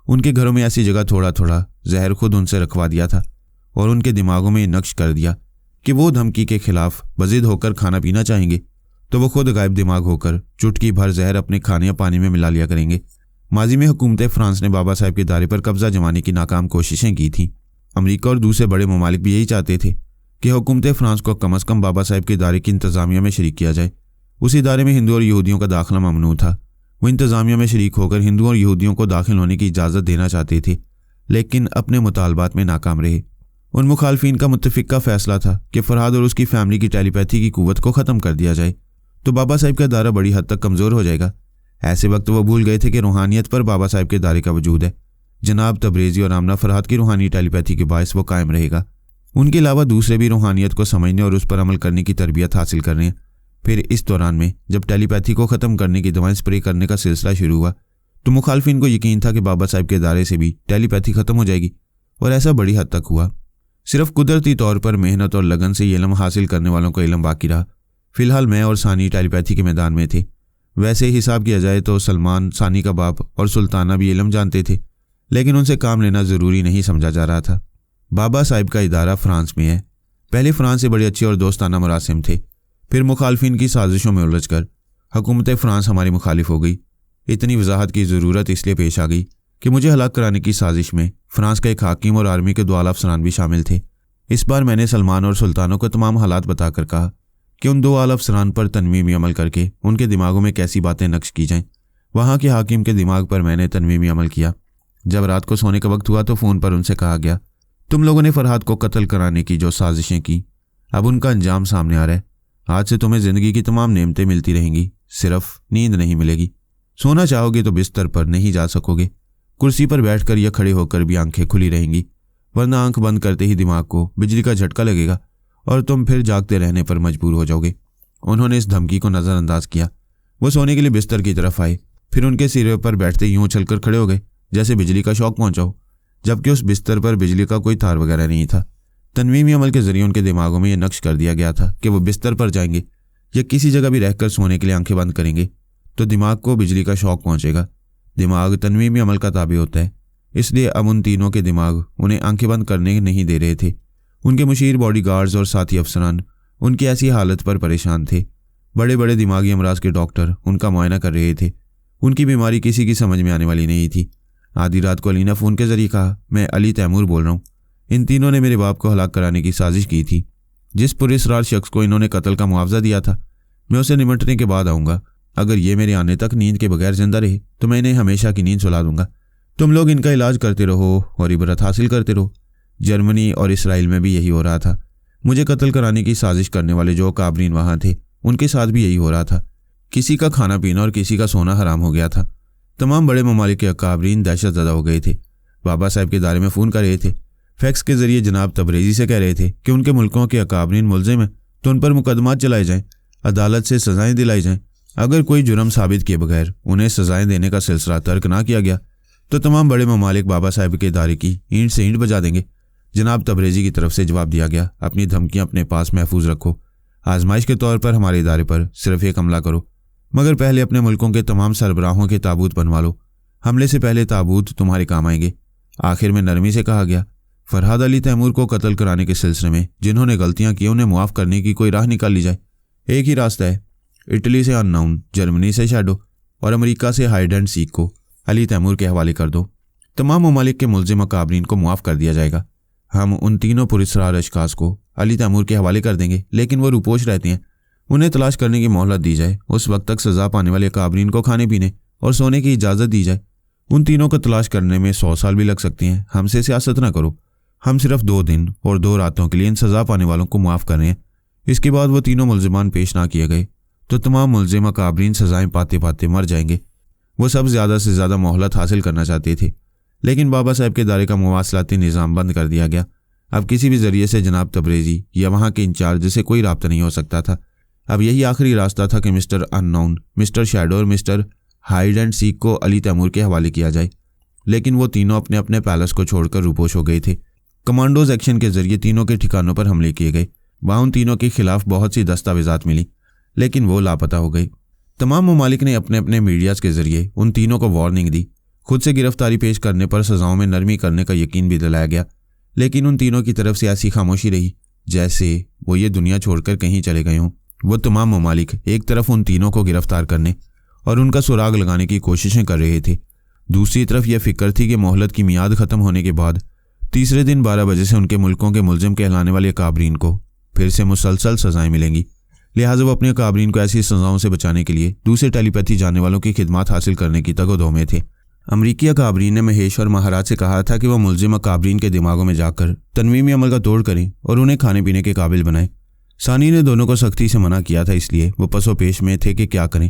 उनके घरों में ऐसी जगह थोड़ा थोड़ा जहर खुद उनसे रखवा दिया था और उनके दिमागों में नक्श कर दिया कि वो धमकी के खिलाफ बजिद होकर खाना पीना चाहेंगे तो वो खुद गायब दिमाग होकर चुटकी भर जहर अपने खाने या पानी में मिला लिया करेंगे। माजी में हुकूमत फ्रांस ने बाबा साहब के दायरे पर कब्जा जमाने की नाकाम कोशिशें की थीं। अमेरिका और दूसरे बड़े ममालिक भी यही चाहते थे कि हुकूमत फ्रांस को कम अज़ कम बाबा साहब के दायरे की इंतज़ामिया में शरीक किया जाए। उस इदारे में हिंदू और यहूदियों का दाखिला ममनू था। वो इंतज़ामिया में शरीक होकर हिंदू और यहूदियों को दाखिल होने की इजाज़त देना चाहते थे, लेकिन अपने मुतालबात में नाकाम रहे। उन मुखालफिन का मुत्तफिक फैसला था कि फरहाद और उसकी फैमिली की टेलीपैथी की कुव्वत को ख़त्म कर दिया जाए, तो बाबा साहब का दायरा बड़ी हद तक कमज़ोर हो जाएगा। ऐसे वक्त वो भूल गए थे कि रूहानियत पर बाबा साहब के दायरे का वजूद है। जनाब तबरेज़ी और आमना फरहाद की रूहानी टेलीपैथी के बायस वो कायम रहेगा। उनके अलावा दूसरे भी रूहानियत को समझने और उस पर अमल करने की तरबियत हासिल कर रहे हैं। फिर इस दौरान में जब टेलीपैथी को ख़त्म करने की दवाएं स्प्रे करने का सिलसिला शुरू हुआ तो मुखालफिन को यकीन था कि बाबा साहब के दायरे से भी टेलीपैथी ख़त्म हो जाएगी, और ऐसा बड़ी हद तक हुआ। सिर्फ कुदरती तौर पर मेहनत और लगन से ये इल्म हासिल करने वालों को इल्म बाकी रहा। फिलहाल मैं और सानी टेलीपैथी के मैदान में थे। वैसे हिसाब किया जाए तो सलमान, सानी का बाप और सुल्ताना भी इल्म जानते थे, लेकिन उनसे काम लेना ज़रूरी नहीं समझा जा रहा था। बाबा साहिब का इदारा फ्रांस में है। पहले फ्रांस से बड़े अच्छे और दोस्ताना मरासिम थे, फिर मुखालफिन की साजिशों में उलझकर हुकूमत फ्रांस हमारी मुखालिफ हो गई। इतनी वजाहत की ज़रूरत इसलिए पेश आ गई कि मुझे हलाक कराने की साजिश में फ्रांस का एक हाकिम और आर्मी के 2 आला अफसरान भी शामिल थे। इस बार मैंने सलमान और सुल्तानों को तमाम हालात बताकर कहा कि उन 2 आला अफसरान पर तनवीमी अमल करके उनके दिमागों में कैसी बातें नक्श की जाएं। वहाँ के हाकिम के दिमाग पर मैंने तनवीमी अमल किया। जब रात को सोने का वक्त हुआ तो फ़ोन पर उनसे कहा गया, तुम लोगों ने फरहाद को कत्ल कराने की जो साजिशें की, अब उनका अंजाम सामने आ रहा है। आज से तुम्हें ज़िंदगी की तमाम नेमतें मिलती रहेंगी, सिर्फ नींद नहीं मिलेगी। सोना चाहोगे तो बिस्तर पर नहीं जा सकोगे, कुर्सी पर बैठकर या खड़े होकर भी आंखें खुली रहेंगी, वरना आंख बंद करते ही दिमाग को बिजली का झटका लगेगा और तुम फिर जागते रहने पर मजबूर हो जाओगे। उन्होंने इस धमकी को नज़रअंदाज किया। वो सोने के लिए बिस्तर की तरफ आए, फिर उनके सिरे पर बैठते यूं उछलकर खड़े हो गए जैसे बिजली का शॉक पहुंचा हो, जबकि उस बिस्तर पर बिजली का कोई तार वगैरह नहीं था। तनवीमी अमल के जरिए उनके दिमागों में यह नक्श कर दिया गया था कि वो बिस्तर पर जाएंगे या किसी जगह भी रहकर सोने के लिए आंखें बंद करेंगे तो दिमाग को बिजली का शॉक पहुंचेगा। दिमाग तनवीमी अमल का ताबे होता है, इसलिए अब उन तीनों के दिमाग उन्हें आंखें बंद करने नहीं दे रहे थे। उनके मुशीर, बॉडीगार्ड्स और साथी अफसरान उनकी ऐसी हालत पर परेशान थे। बड़े बड़े दिमागी अमराज के डॉक्टर उनका मुआयना कर रहे थे। उनकी बीमारी किसी की समझ में आने वाली नहीं थी। आधी रात को अली ने फ़ोन के जरिए कहा, मैं अली तैमूर बोल रहा हूँ। इन तीनों ने मेरे बाप को हलाक कराने की साजिश की थी। जिस पुरस्कार शख्स को इन्होंने कत्ल का मुआवजा दिया था, मैं उसे निमटने के बाद आऊँगा। अगर ये मेरे आने तक नींद के बगैर जिंदा रहे तो मैं इन्हें हमेशा की नींद सुला दूंगा। तुम लोग इनका इलाज करते रहो और इबरत हासिल करते रहो। जर्मनी और इसराइल में भी यही हो रहा था। मुझे कत्ल कराने की साजिश करने वाले जो काबरीन वहाँ थे, उनके साथ भी यही हो रहा था। किसी का खाना पीना और किसी का सोना हराम हो गया था। तमाम बड़े ममालिक के अकाबरीन दहशत ज़दा हो गए थे। बाबा साहब के इदारे में फ़ोन कर रहे थे, फैक्स के ज़रिए जनाब तबरेज़ी से कह रहे थे कि उनके मुल्कों के अकाबरीन मुल्ज़िम हैं तो उन पर मुकदमात चलाए जाएँ, अदालत से सज़ाएँ दिलाई जाएँ। अगर कोई जुर्म साबित किए बगैर उन्हें सज़ाएँ देने का सिलसिला तर्क ना किया गया तो तमाम बड़े ममालिक बाबा साहब के इदारे की ईंट से ईंट बजा देंगे। जनाब तबरेज़ी की तरफ से जवाब दिया गया, अपनी धमकियाँ अपने पास महफूज रखो। आजमाइश के तौर पर हमारे इदारे पर सिर्फ एक हमला करो, मगर पहले अपने मुल्कों के तमाम सरबराहों के ताबूत बनवा लो। हमले से पहले ताबूत तुम्हारे काम आएंगे। आखिर में नरमी से कहा गया, फरहाद अली तैमूर को कत्ल कराने के सिलसिले में जिन्होंने गलतियां की उन्हें मुआफ़ करने की कोई राह निकाल ली जाए। एक ही रास्ता है, इटली से अननाउन, जर्मनी से शैडो और अमेरिका से हाइड एंड सीक को अली तैमूर के हवाले कर दो। तमाम ममालिक के मुल्ज़िम अकाबरीन को मुआफ़ कर दिया जाएगा। हम उन तीनों पुरस्कार अशखास को अली तैमूर के हवाले कर देंगे, लेकिन वो रुपोश रहते हैं। उन्हें तलाश करने की मोहलत दी जाए। उस वक्त तक सज़ा पाने वाले अकाबरीन को खाने पीने और सोने की इजाज़त दी जाए। उन तीनों को तलाश करने में 100 साल भी लग सकते हैं। हमसे सियासत ना करो। हम सिर्फ 2 दिन और 2 रातों के लिए इन सज़ा पाने वालों को मुआफ़ कर रहे हैं। इसके बाद वो तीनों मुल्ज़िमान पेश ना किए गए तो तमाम मुल्ज़िम अकाबरीन सज़ाएँ पाते पाते मर जाएंगे। वो सब ज़्यादा से ज़्यादा मोहलत हासिल करना चाहते थे, लेकिन बाबा साहब के दायरे का मुवासलाती निज़ाम बंद कर दिया गया। अब किसी भी ज़रिए से जनाब तबरेज़ी या वहाँ के इंचार्ज से कोई रब्ता नहीं हो सकता था। अब यही आखिरी रास्ता था कि मिस्टर अननाउन, मिस्टर शैडो और मिस्टर हाइड एंड सीक को अली तैमूर के हवाले किया जाए। लेकिन वो तीनों अपने अपने पैलेस को छोड़कर रूपोश हो गए थे। कमांडोज एक्शन के जरिए तीनों के ठिकानों पर हमले किए गए। वहाँ उन तीनों के खिलाफ बहुत सी दस्तावेजात मिली, लेकिन वो लापता हो गए। तमाम ममालिक ने अपने अपने मीडियाज़ के जरिए उन तीनों को वार्निंग दी। खुद से गिरफ्तारी पेश करने पर सज़ाओं में नरमी करने का यकीन भी दिलाया गया, लेकिन उन तीनों की तरफ से ऐसी खामोशी रही जैसे वो ये दुनिया छोड़कर कहीं चले गए हों। वो तमाम ममालिक एक तरफ उन तीनों को गिरफ्तार करने और उनका सुराग लगाने की कोशिशें कर रहे थे, दूसरी तरफ यह फिक्र थी कि मोहलत की मियाद ख़त्म होने के बाद तीसरे दिन 12 बजे से उनके मुल्कों के मुल्ज़िम कहलाने वाले अकाबरीन को फिर से मुसलसल सज़ाएँ मिलेंगी। लिहाजा वो अपने अकाबरीन को ऐसी सज़ाओं से बचाने के लिए दूसरे टेलीपैथी जानने वालों की खिदमत हासिल करने की तगोदो में थे। अमरीकी अकाबरीन ने महेश और महाराज से कहा था कि वह मुल्ज़िम अकाबरीन के दिमागों में जाकर तनवीमी अमल का तोड़ करें और उन्हें खाने पीने के काबिल बनाएं। सानी ने दोनों को सख्ती से मना किया था, इसलिए वो पसो पेश में थे कि क्या करें।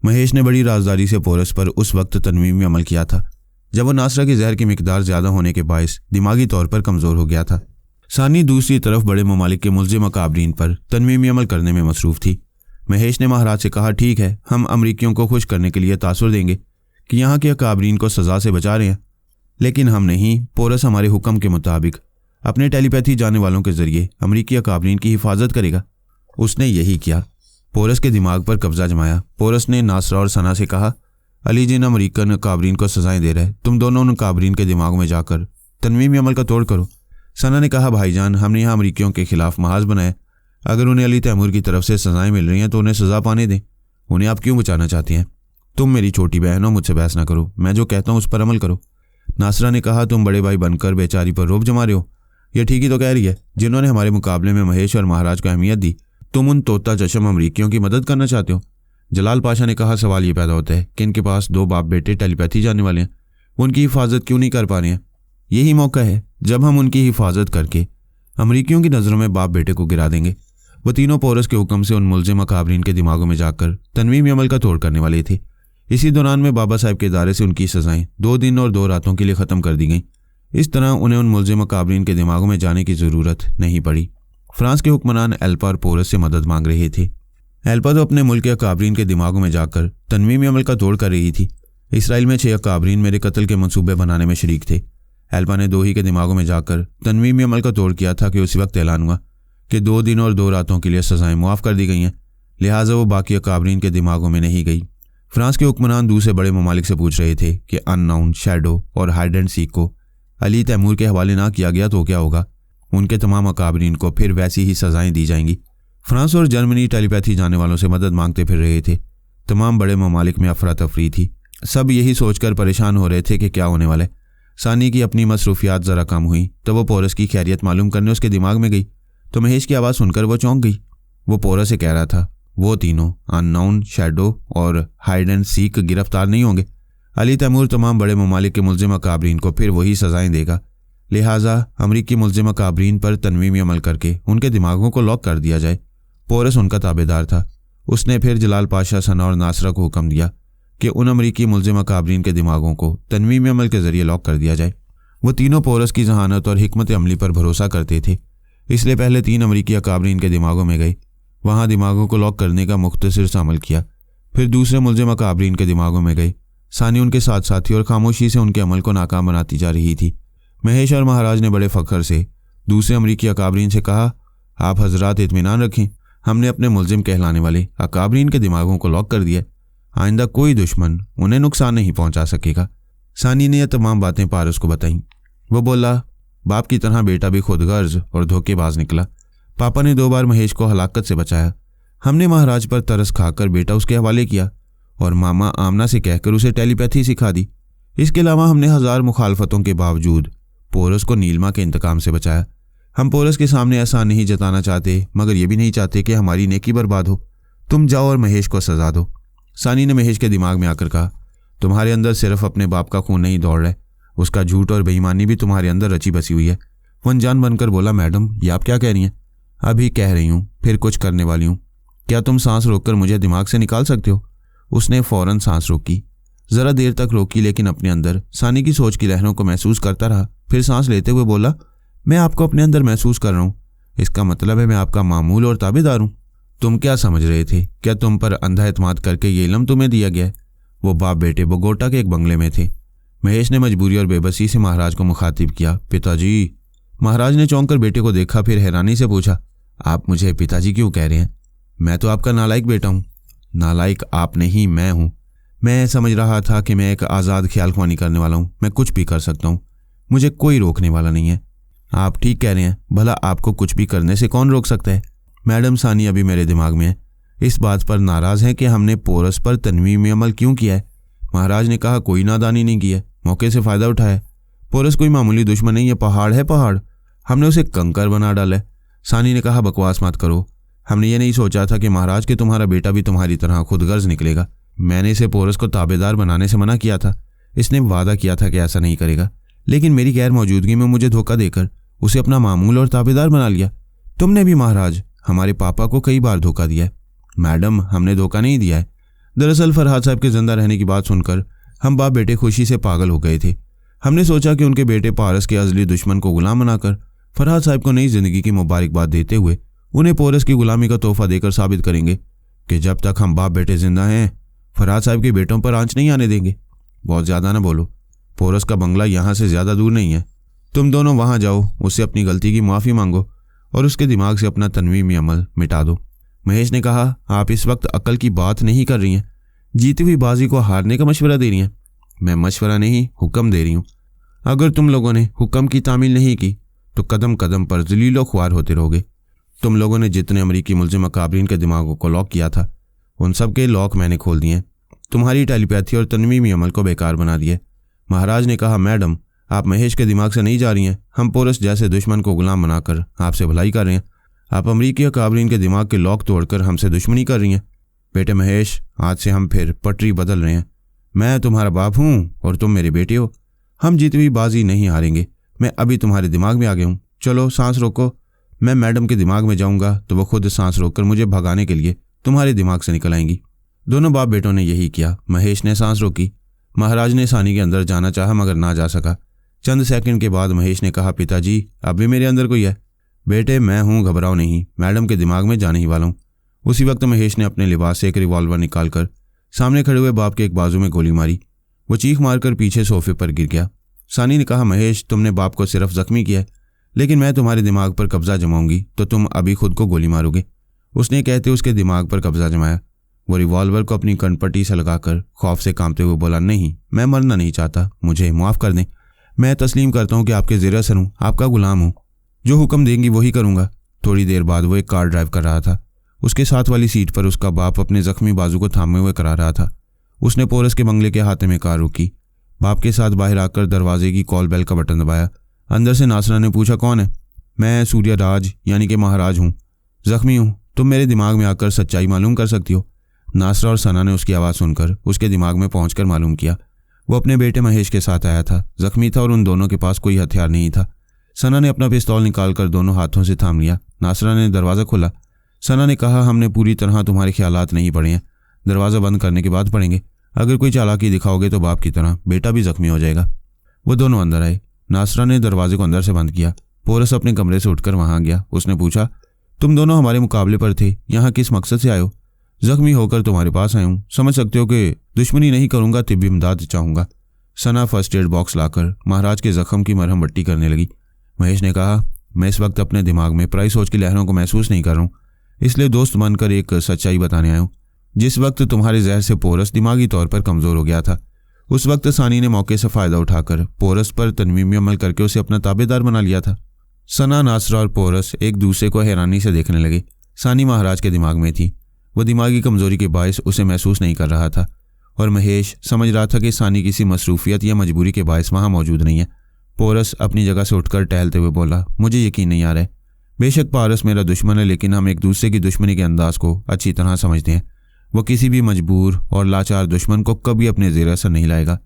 महेश ने बड़ी राजदारी से पोरस पर उस वक्त तनवीमी अमल किया था जब वो नासरा की जहर की मिकदार ज़्यादा होने के बायस दिमागी तौर पर कमज़ोर हो गया था। सानी दूसरी तरफ बड़े ममालिक के मुल्ज़िम अकाबरीन पर तनवीमी अमल करने में मसरूफ़ थी। महेश ने महाराज से कहा, ठीक है, हम अमरीकियों को खुश करने के लिए तासुर देंगे कि यहाँ के अकाबरीन को सज़ा से बचा रहे हैं, लेकिन हम नहीं। पोरस हमारे हुक्म के मुताबिक अपने टेलीपैथी जाने वालों के जरिए अमरीकी अकाबरीन की हिफाजत करेगा। उसने यही किया, पोरस के दिमाग पर कब्जा जमाया। पोरस ने नासरा और सना से कहा, अली जिन अमरीकन अकाबरीन को सज़ाएं दे रहे, तुम दोनों उन अकाबरीन के दिमाग में जाकर तनवीमी अमल का तोड़ करो। सना ने कहा, भाईजान, हमने यहाँ अमरीकियों के खिलाफ महाज बनाया। अगर उन्हें अली तैमूर की तरफ से सज़ाएं मिल रही हैं तो उन्हें सज़ा पाने दें। उन्हें आप क्यों बचाना चाहती हैं? तुम मेरी छोटी बहन हो, मुझसे बहस ना करो। मैं जो कहता हूँ उस पर अमल करो। नासरा ने कहा, तुम बड़े भाई बनकर बेचारी पर रोब जमा रहे हो। यह ठीक ही तो कह रही है। जिन्होंने हमारे मुकाबले में महेश और महाराज को अहमियत दी, तुम उन तोता चशम अमरीकियों की मदद करना चाहते हो। जलाल पाशा ने कहा, सवाल ये पैदा होता है कि इनके पास 2 बाप बेटे टेलीपैथी जानने वाले हैं, उनकी हिफाजत क्यों नहीं कर पा रहे हैं? यही मौका है जब हम उनकी हिफाजत करके अमरीकियों की नज़रों में बाप बेटे को गिरा देंगे। वो तीनों पोरस के हुक्म से उन मुल्ज़िम अकाबरीन के दिमागों में जाकर तनवीमी अमल का तोड़ करने वाले थे। इसी दौरान में बाबा साहब के इदारे से उनकी सज़ाएं 2 दिन और 2 रातों के लिए ख़त्म कर दी गईं। इस तरह उन्हें उन मुल्ज़िम अकाबरीन के दिमागों में जाने की ज़रूरत नहीं पड़ी। फ्रांस के हुक्मरान एल्पा और पोरस से मदद मांग रहे थे। एल्पा तो अपने मुल्क के अकाबरीन के दिमागों में जाकर तनवीमी अमल का तोड़ कर रही थी। इसराइल में 6 अकाबरीन मेरे कत्ल के मंसूबे बनाने में शरीक थे। एल्पा ने 2 ही के दिमागों में जाकर तनवीमी अमल का तोड़ किया था कि उसी वक्त ऐलान हुआ कि 2 दिन और 2 रातों के लिए सज़ाएं मुआफ़ कर दी गई हैं। लिहाजा वो बाकी अकाबरीन के दिमागों में नहीं गई। फ्रांस के हुक्मरान दूसरे बड़े ममालिक से पूछ रहे थे कि अननाउन, शैडो और हाइड एंड सीक को अली तैमूर के हवाले ना किया गया तो क्या होगा? उनके तमाम अकाबरीन को फिर वैसी ही सज़ाएं दी जाएंगी। फ्रांस और जर्मनी टेलीपैथी जाने वालों से मदद मांगते फिर रहे थे। तमाम बड़े ममालिक में अफरा तफरी थी। सब यही सोचकर परेशान हो रहे थे कि क्या होने वाला है। सानी की अपनी मसरूफियात ज़रा कम हुई तो वो पोरस की खैरियत मालूम करने उसके दिमाग में गई, तो महेश की आवाज़ सुनकर वो चौंक गई। वो पोरस से कह रहा था, वो तीनों अननाउन, शैडो और हाइड एंड सीक गिरफ्तार नहीं होंगे। अली तैमूर तमाम बड़े ममालिक के मुल्ज़िम अकाबरीन को फिर वही सज़ाएं देगा। लिहाजा अमरीकी मुल्ज़िम अकाबरीन पर तनवीमी अमल करके उनके दिमागों को लॉक कर दिया जाए। पोरस उनका ताबेदार था। उसने फिर जलाल पाशा, सना और नासरा को हुक्म दिया कि उन अमरीकी मुल्जिम अकाबरीन के दिमागों को तनवीम अमल के जरिए लॉक कर दिया जाए। वो तीनों पोरस की जहानत और हिकमत अमली पर भरोसा करते थे, इसलिए पहले 3 अमरीकी अकाबरीन के दिमागों में गए, वहाँ दिमागों को लॉक करने का मुख्तसर सा अमल किया। फिर दूसरे मुल्जिम अकाबरीन के दिमागों में गए। सानी उनके साथ साथी और खामोशी से उनके अमल को नाकाम बनाती जा रही थी। महेश और महाराज ने बड़े फ़ख्र से दूसरे अमरीकी अकाबरीन से कहा, आप हजरात इत्मीनान रखें, हमने अपने मुल्जिम कहलाने वाले अकाबरीन के दिमागों को लॉक कर दिया। आइंदा कोई दुश्मन उन्हें नुकसान नहीं पहुंचा सकेगा। सानी ने यह तमाम बातें पारस को बताईं। वो बोला, बाप की तरह बेटा भी खुदगर्ज और धोखेबाज निकला। पापा ने 2 बार महेश को हलाकत से बचाया। हमने महाराज पर तरस खाकर बेटा उसके हवाले किया और मामा आमना से कहकर उसे टेलीपैथी सिखा दी। इसके अलावा हमने 1000 मुखालफतों के बावजूद पोरस को नीलमा के इंतकाम से बचाया। हम पोरस के सामने ऐसा नहीं जताना चाहते, मगर ये भी नहीं चाहते कि हमारी नेकी बर्बाद हो। तुम जाओ और महेश को सजा दो। सानी ने महेश के दिमाग में आकर कहा, तुम्हारे अंदर सिर्फ अपने बाप का खून नहीं दौड़ रहा है, उसका झूठ और बेईमानी भी तुम्हारे अंदर रची बसी हुई है। वो अनजान बनकर बोला, मैडम ये आप क्या कह रही हैं? अभी कह रही हूँ, फिर कुछ करने वाली हूँ। क्या तुम सांस रोककर मुझे दिमाग से निकाल सकते हो? उसने फौरन सांस रोकी। जरा देर तक रोकी, लेकिन अपने अंदर सानी की सोच की लहरों को महसूस करता रहा। फिर सांस लेते हुए बोला, मैं आपको अपने अंदर महसूस कर रहा हूँ। इसका मतलब है मैं आपका मामूल और ताबेदार हूँ। तुम क्या समझ रहे थे? क्या तुम पर अंधा एतमाद करके ये इल्म तुम्हें दिया गया है? वो बाप बेटे बोगोटा के एक बंगले में थे। महेश ने मजबूरी और बेबसी से महाराज को मुखातिब किया, पिताजी। महाराज ने चौंक कर बेटे को देखा, फिर हैरानी से पूछा, आप मुझे पिताजी क्यों कह रहे हैं? मैं तो आपका नालायक बेटा हूँ। नालायक आप नहीं, मैं हूँ। मैं समझ रहा था कि मैं एक आज़ाद ख्याल ख्वानी करने वाला हूँ, मैं कुछ भी कर सकता हूँ, मुझे कोई रोकने वाला नहीं है। आप ठीक कह रहे हैं, भला आपको कुछ भी करने से कौन रोक सकता है? मैडम सानी अभी मेरे दिमाग में है, इस बात पर नाराज़ हैं कि हमने पोरस पर तनवीम अमल क्यों किया है। महाराज ने कहा, कोई नादानी नहीं की है, मौके से फ़ायदा उठाया। पोरस कोई मामूली दुश्मन नहीं है, पहाड़ है पहाड़, हमने उसे कंकर बना डाला है। सानी ने कहा, बकवास मत करो, हमने ये नहीं सोचा था कि महाराज के तुम्हारा बेटा भी तुम्हारी तरह खुदगर्ज निकलेगा। मैंने इसे पोरस को ताबेदार बनाने से मना किया था। इसने वादा किया था कि ऐसा नहीं करेगा, लेकिन मेरी गैर मौजूदगी में मुझे धोखा देकर उसे अपना मामूल और ताबेदार बना लिया। तुमने भी महाराज हमारे पापा को कई बार धोखा दिया है। मैडम हमने धोखा नहीं दिया है। दरअसल फरहाद साहब के जिंदा रहने की बात सुनकर हम बाप बेटे खुशी से पागल हो गए थे। हमने सोचा कि उनके बेटे पारस के अजली दुश्मन को गुलाम बनाकर फरहाद साहब को नई जिंदगी की मुबारकबाद देते हुए उन्हें पोरस की गुलामी का तोहफा देकर साबित करेंगे कि जब तक हम बाप बेटे जिंदा हैं फरहाद साहब के बेटों पर आंच नहीं आने देंगे। बहुत ज़्यादा ना बोलो, पोरस का बंगला यहाँ से ज़्यादा दूर नहीं है। तुम दोनों वहाँ जाओ, उससे अपनी गलती की माफ़ी मांगो और उसके दिमाग से अपना तनवीमी अमल मिटा दो। महेश ने कहा, आप इस वक्त अक्ल की बात नहीं कर रही हैं, जीती हुई बाजी को हारने का मशवरा दे रही हैं। मैं मशवरा नहीं, हुक्म दे रही हूँ। अगर तुम लोगों ने हुक्म की तामील नहीं की तो कदम कदम पर जलीलो ख्वार होते रहोगे। तुम लोगों ने जितने अमरीकी मुल्जिम अकाबरीन के दिमागों को लॉक किया था, उन सब के लॉक मैंने खोल दिए। तुम्हारी टेलीपैथी और तनवीमी अमल को बेकार बना दिए। महाराज ने कहा, मैडम आप महेश के दिमाग से नहीं जा रही हैं, हम पोरस जैसे दुश्मन को गुलाम बनाकर आपसे भलाई कर रहे हैं। आप अमरीकी अकाबरीन के दिमाग के लॉक तोड़कर हमसे दुश्मनी कर रही हैं। बेटे महेश, आज से हम फिर पटरी बदल रहे हैं। मैं तुम्हारा बाप हूँ और तुम मेरे बेटे हो। हम जीती हुई बाजी नहीं हारेंगे। मैं अभी तुम्हारे दिमाग में आ गया हूँ। चलो सांस रोको। मैं मैडम के दिमाग में जाऊँगा तो वो खुद सांस रोककर मुझे भगाने के लिए तुम्हारे दिमाग से निकल आएंगी। दोनों बाप बेटों ने यही किया। महेश ने सांस रोकी। महाराज ने सानी के अंदर जाना चाहा मगर ना जा सका। चंद सेकंड के बाद महेश ने कहा, पिताजी अभी मेरे अंदर कोई है। बेटे मैं हूँ, घबराओ नहीं, मैडम के दिमाग में जाने ही वाला हूँ। उसी वक्त महेश ने अपने लिबास से एक रिवॉल्वर निकालकर सामने खड़े हुए बाप के एक बाजू में गोली मारी। वो चीख मारकर पीछे सोफे पर गिर गया। सानी ने कहा, महेश तुमने बाप को सिर्फ जख्मी किया है, लेकिन मैं तुम्हारे दिमाग पर कब्जा जमाऊंगी तो तुम अभी खुद को गोली मारोगे। उसने कहते उसके दिमाग पर कब्जा जमाया। वो रिवॉल्वर को अपनी कनपट्टी से लगाकर खौफ से कांपते हुए बोला, नहीं, मैं मरना नहीं चाहता, मुझे माफ़ कर दें। मैं तस्लीम करता हूँ कि आपके ज़ेर असर हूँ, आपका गुलाम हूँ, जो हुक्म देंगी वही करूँगा। थोड़ी देर बाद वो एक कार ड्राइव कर रहा था। उसके साथ वाली सीट पर उसका बाप अपने जख्मी बाजू को थामे हुए करा रहा था। उसने पोरस के बंगले के हाथे में कार रोकी। बाप के साथ बाहर आकर दरवाजे की कॉल बेल का बटन दबाया। अंदर से नासरा ने पूछा, कौन है? मैं सूर्य राज यानी कि महाराज हूँ, जख्मी हूँ, तुम मेरे दिमाग में आकर सच्चाई मालूम कर सकती हो। नासरा और सना ने उसकी आवाज़ सुनकर उसके दिमाग में पहुंचकर मालूम किया। वो अपने बेटे महेश के साथ आया था, जख्मी था और उन दोनों के पास कोई हथियार नहीं था। सना ने अपना पिस्तौल निकालकर दोनों हाथों से थाम लिया। नासरा ने दरवाज़ा खोला। सना ने कहा, हमने पूरी तरह तुम्हारे ख्यालात नहीं पढ़े हैं, दरवाज़ा बंद करने के बाद पढ़ेंगे। अगर कोई चालाकी दिखाओगे तो बाप की तरह बेटा भी जख्मी हो जाएगा। वो दोनों अंदर आए। नासरा ने दरवाजे को अंदर से बंद किया। पोरस अपने कमरे से उठकर वहां गया। उसने पूछा, तुम दोनों हमारे मुकाबले पर थे, यहाँ किस मकसद से आए हो? जख्मी होकर तुम्हारे पास आया हूँ। समझ सकते हो कि दुश्मनी नहीं करूंगा, तिब्बी इमदाद चाहूंगा। सना फर्स्ट एड बॉक्स लाकर महाराज के जख्म की मरहम पट्टी करने लगी। महेश ने कहा, मैं इस वक्त अपने दिमाग में पराई सोच की लहरों को महसूस नहीं कर रहा हूँ, इसलिए दोस्त बनकर एक सच्चाई बताने आया हूँ। जिस वक्त तुम्हारे जहर से पोरस दिमागी तौर पर कमजोर हो गया था, उस वक्त सानी ने मौके से फायदा उठाकर पोरस पर तनवीमी अमल करके उसे अपना ताबेदार बना लिया था। सना, नासरा और पोरस एक दूसरे को हैरानी से देखने लगे। सानी महाराज के दिमाग में थी। वो दिमागी कमजोरी के बायस उसे महसूस नहीं कर रहा था और महेश समझ रहा था कि सानी किसी मसरूफियत या मजबूरी के बायस वहां मौजूद नहीं है। पोरस अपनी जगह से उठकर टहलते हुए बोला, मुझे यकीन नहीं आ रहा है। बेशक पारस मेरा दुश्मन है, लेकिन हम एक दूसरे की दुश्मनी के अंदाज को अच्छी तरह समझते हैं। वो किसी भी मजबूर और लाचार दुश्मन को कभी अपने ज़ेर असर नहीं लाएगा।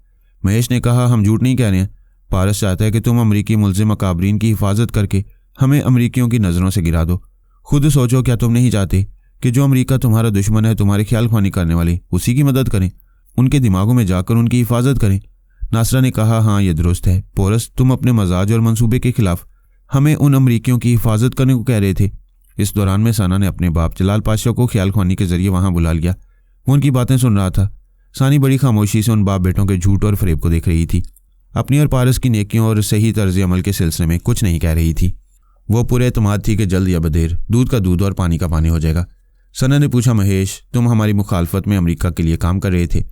महेश ने कहा, हम झूठ नहीं कह रहे हैं। पारस चाहता है कि तुम अमरीकी मुल्ज़िम अकाबरीन की हिफाजत करके हमें अमरीकियों की नज़रों से गिरा दो। खुद सोचो, क्या तुम नहीं चाहते कि जो अमरीका तुम्हारा दुश्मन है, तुम्हारे ख्याल ख्वानी करने वाले, उसी की मदद करें, उनके दिमागों में जाकर उनकी हिफाजत करें? नासरा ने कहा, हाँ ये दुरुस्त है। पोरस, तुम अपने मजाज और मंसूबे के खिलाफ हमें उन अमरीकियों की हिफाजत करने को कह रहे थे। इस दौरान में सना ने अपने बाप जलाल पाशा को ख्याल ख्वानी के जरिए वहां बुला लिया। वो उनकी बातें सुन रहा था। सानी बड़ी खामोशी से उन बाप बेटों के झूठ और फरेब को देख रही थी। अपनी और पारस की नेकियों और सही तर्ज अमल के सिलसिले में कुछ नहीं कह रही थी। वो पूरे एतमाद थी कि जल्द या बदेर दूध का दूध और पानी का पानी हो जाएगा। सना ने पूछा, महेश, तुम हमारी मुखालफत में अमरीका के लिए काम कर रहे थे।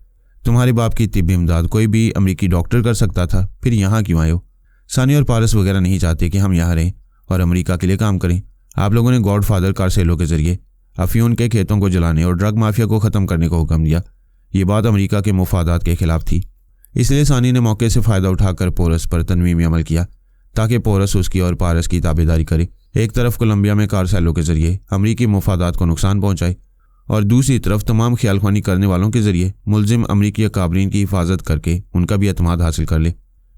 तुम्हारे बाप की तिब्बी इमदाद कोई भी अमरीकी डॉक्टर कर सकता था, फिर यहाँ क्यों आए हो? सानी और पारस वगैरह नहीं चाहते कि हम यहाँ रहें और अमरीका के लिए काम करें। आप लोगों ने गॉड फादर कारसेलो के जरिए अफीम के खेतों को जलाने और ड्रग माफिया को ख़त्म करने को हुक्म दिया। ये बात अमरीका के मुफादात के खिलाफ थी। इसलिए सानी ने मौके से फ़ायदा उठाकर पोरस पर तनवीमी अमल किया ताकि पोरस उसकी और पारस की ताबेदारी करे। एक तरफ कोलंबिया में कारसेलो के जरिए अमरीकी मुफादात को नुकसान पहुँचाए और दूसरी तरफ तमाम ख्यालख्वानी करने वालों के जरिए मुल्जिम अमरीकी अकाबरीन की हिफाजत करके उनका भी एतमाद हासिल कर ले।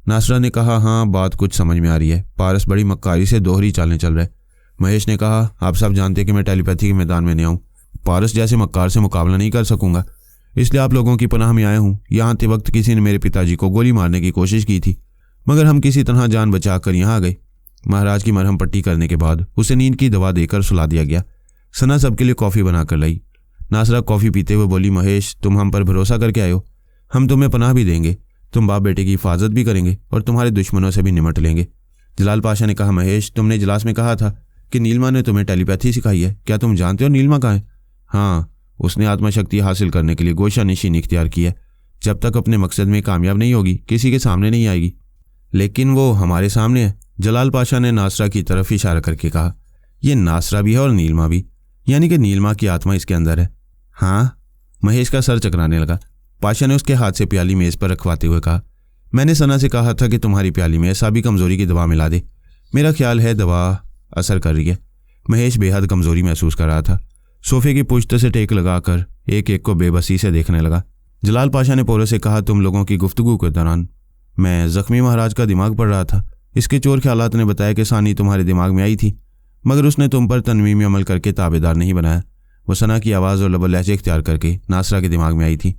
नासरा ने कहा, हाँ बात कुछ समझ में आ रही है। पारस बड़ी मक्कारी से दोहरी चालें चल रहा है। महेश ने कहा, आप सब जानते हैं कि मैं टेलीपैथी के मैदान में नहीं आऊँ। पारस जैसे मक्कार से मुकाबला नहीं कर सकूंगा, इसलिए आप लोगों की पनाह में आया हूँ। यहाँ आते वक्त किसी ने मेरे पिताजी को गोली मारने की कोशिश की थी, मगर हम किसी तरह जान बचा कर यहाँ आ गए। महाराज की मरहम पट्टी करने के बाद उसे नींद की दवा देकर सुला दिया गया। सना सबके लिए कॉफ़ी बनाकर लाई। नासरा कॉफ़ी पीते हुए बोली, महेश, तुम हम पर भरोसा करके आए हो, हम तुम्हें पनाह भी देंगे, तुम बाप बेटे की हिफाजत भी करेंगे और तुम्हारे दुश्मनों से भी निमट लेंगे। जलाल पाशा ने कहा, महेश, तुमने इजलास में कहा था कि नीलमा ने तुम्हें टेलीपैथी सिखाई है। क्या तुम जानते हो नीलमा कहाँ है? हाँ, उसने आत्मशक्ति हासिल करने के लिए गोशा निशीन इख्तियार की है। जब तक अपने मकसद में कामयाब नहीं होगी, किसी के सामने नहीं आएगी। लेकिन वो हमारे सामने है। जलाल पाशा ने नासरा की तरफ इशारा करके कहा, यह नासरा भी है और नीलमा भी, यानी कि नीलमा की आत्मा इसके अंदर है। हाँ, महेश का सर चकराने लगा। पाशा ने उसके हाथ से प्याली मेज़ पर रखवाते हुए कहा, मैंने सना से कहा था कि तुम्हारी प्याली में ऐसा भी कमज़ोरी की दवा मिला दे। मेरा ख्याल है दवा असर कर रही है। महेश बेहद कमज़ोरी महसूस कर रहा था। सोफे की पुश्त से टेक लगाकर एक एक को बेबसी से देखने लगा। जलाल पाशा ने पोरस से कहा, तुम लोगों की गुफ्तगू के दौरान मैं ज़ख्मी महाराज का दिमाग पढ़ रहा था। इसके चोर ख्यालात ने बताया कि सानी तुम्हारे दिमाग में आई थी, मगर उसने तुम पर तनवीमी अमल करके ताबेदार नहीं बनाया। वो सना की आवाज़ और लबल लहजे इख्तियार करके नासरा के दिमाग में आई थी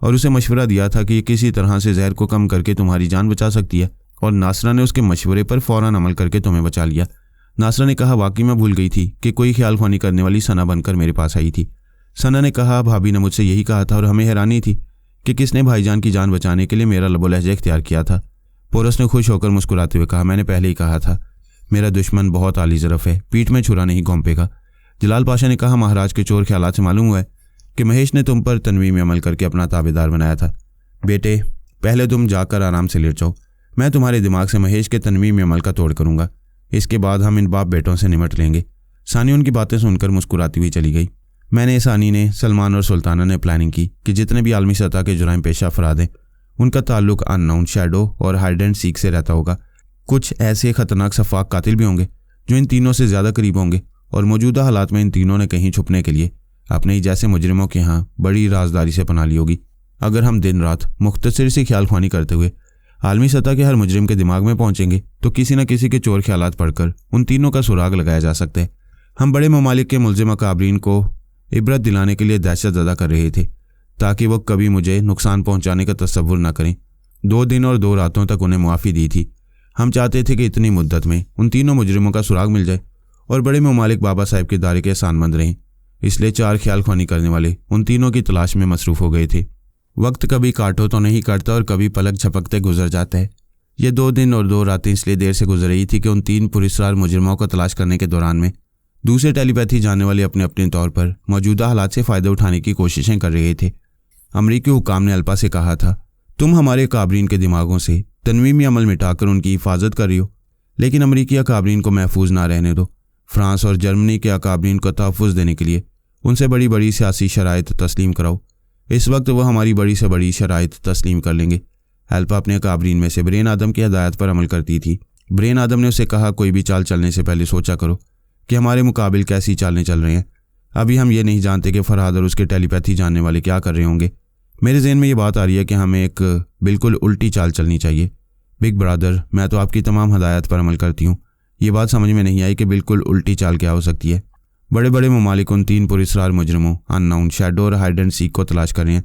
और उसे मशवरा दिया था कि किसी तरह से जहर को कम करके तुम्हारी जान बचा सकती है, और नासरा ने उसके मशवरे पर फ़ौरन अमल करके तुम्हें बचा लिया। नासरा ने कहा, वाकई मैं भूल गई थी कि कोई ख्याल ख्वानी करने वाली सना बनकर मेरे पास आई थी। सना ने कहा, भाभी ने मुझसे यही कहा था और हमें हैरानी थी कि किसने भाईजान की जान बचाने के लिए मेरा लबो लहजा इख्तियार किया था। पोरस ने खुश होकर मुस्कुराते हुए कहा, मैंने पहले ही कहा था, मेरा दुश्मन बहुत आली ज़रफ़ है, पीठ में छुरा नहीं घोंपेगा। जलाल पाशा ने कहा, महाराज के चोर ख्यालात से मालूम हुआ है कि महेश ने तुम पर तनवीमी अमल करके अपना ताबेदार बनाया था। बेटे, पहले तुम जाकर आराम से लेट जाओ, मैं तुम्हारे दिमाग से महेश के तनवीमी अमल का तोड़ करूँगा। इसके बाद हम इन बाप बेटों से निमट लेंगे। सानी उनकी बातें सुनकर मुस्कुराती हुई चली गई। सानी ने, सलमान और सुल्ताना ने प्लानिंग की कि जितने भी आलमी सतह के जुराइम पेशा अफराद हैं, उनका ताल्लुक अननाउन, शैडो और हाइड एंड सीक से रहता होगा। कुछ ऐसे खतरनाक सफाक कातिल भी होंगे जो इन तीनों से ज़्यादा करीब होंगे, और मौजूदा हालात में इन तीनों ने कहीं छुपने के लिए अपने ही जैसे मुजरिमों के यहाँ बड़ी राजदारी से पना ली होगी। अगर हम दिन रात मुख्तसर सी ख्याल ख्वानी करते हुए आलमी सतह के हर मुजरिम के दिमाग में पहुंचेंगे तो किसी न किसी के चोर ख्यालात पढ़कर उन तीनों का सुराग लगाया जा सकता है। हम बड़े ममालिक के मुल्जिम अकाबरीन को इबरत दिलाने के लिए दहशत ज़दा कर रहे थे ताकि वो कभी मुझे नुकसान पहुंचाने का तसव्वुर न करें। 2 दिन और 2 रातों तक उन्हें मुआफ़ी दी थी। हम चाहते थे कि इतनी मुद्दत में उन तीनों मुजरिमों का सुराग मिल जाए और बड़े ममालिक बाबा साहब के दायरे के एहसानमंद रहें। इसलिए 4 ख्याल ख्वानी करने वाले उन तीनों की तलाश में मसरूफ़ हो गए थे। वक्त कभी काटो तो नहीं कटता और कभी पलक झपकते गुजर जाता है। ये 2 दिन और 2 रातें इसलिए देर से गुजर रही थी कि उन 3 पुरस्कार मुजरिमों को तलाश करने के दौरान में दूसरे टेलीपैथी जानने वाले अपने अपने तौर पर मौजूदा हालात से फ़ायदा उठाने की कोशिशें कर रहे थे। अमरीकी हुकाम ने अल्पा से कहा था, तुम हमारे काबरीन के दिमागों से तनवीमी अमल मिटाकर उनकी हिफाजत कर रही हो, लेकिन अमरीकी अकाबरीन को महफूज ना रहने दो। फ्रांस और जर्मनी के अकाबरीन को तहफ़्फ़ुज़ देने के लिए उनसे बड़ी बड़ी सियासी शराइत तस्लीम कराओ। इस वक्त वह हमारी बड़ी से बड़ी शराइत तस्लीम कर लेंगे। अल्पा अपने काबरीन में से ब्रेन आदम की हदायत पर अमल करती थी। ब्रेन आदम ने उसे कहा, कोई भी चाल चलने से पहले सोचा करो कि हमारे मुकाबिल कैसी चालें चल रही हैं। अभी हम ये नहीं जानते कि फरहाद और उसके टेलीपैथी जानने वाले क्या कर रहे होंगे। मेरे ज़हन में ये बात आ रही है कि हमें एक बिल्कुल उल्टी चाल चलनी चाहिए। बिग ब्रदर, मैं तो आपकी तमाम हदायत पर अमल करती हूँ। ये बात समझ में नहीं आई कि बिल्कुल उल्टी चाल क्या हो सकती है। बड़े बड़े ममालिक उन 3 पुरस्कार मुजरिमों अननाउन, शैडो और हाइड एंड सीक को तलाश कर रहे हैं।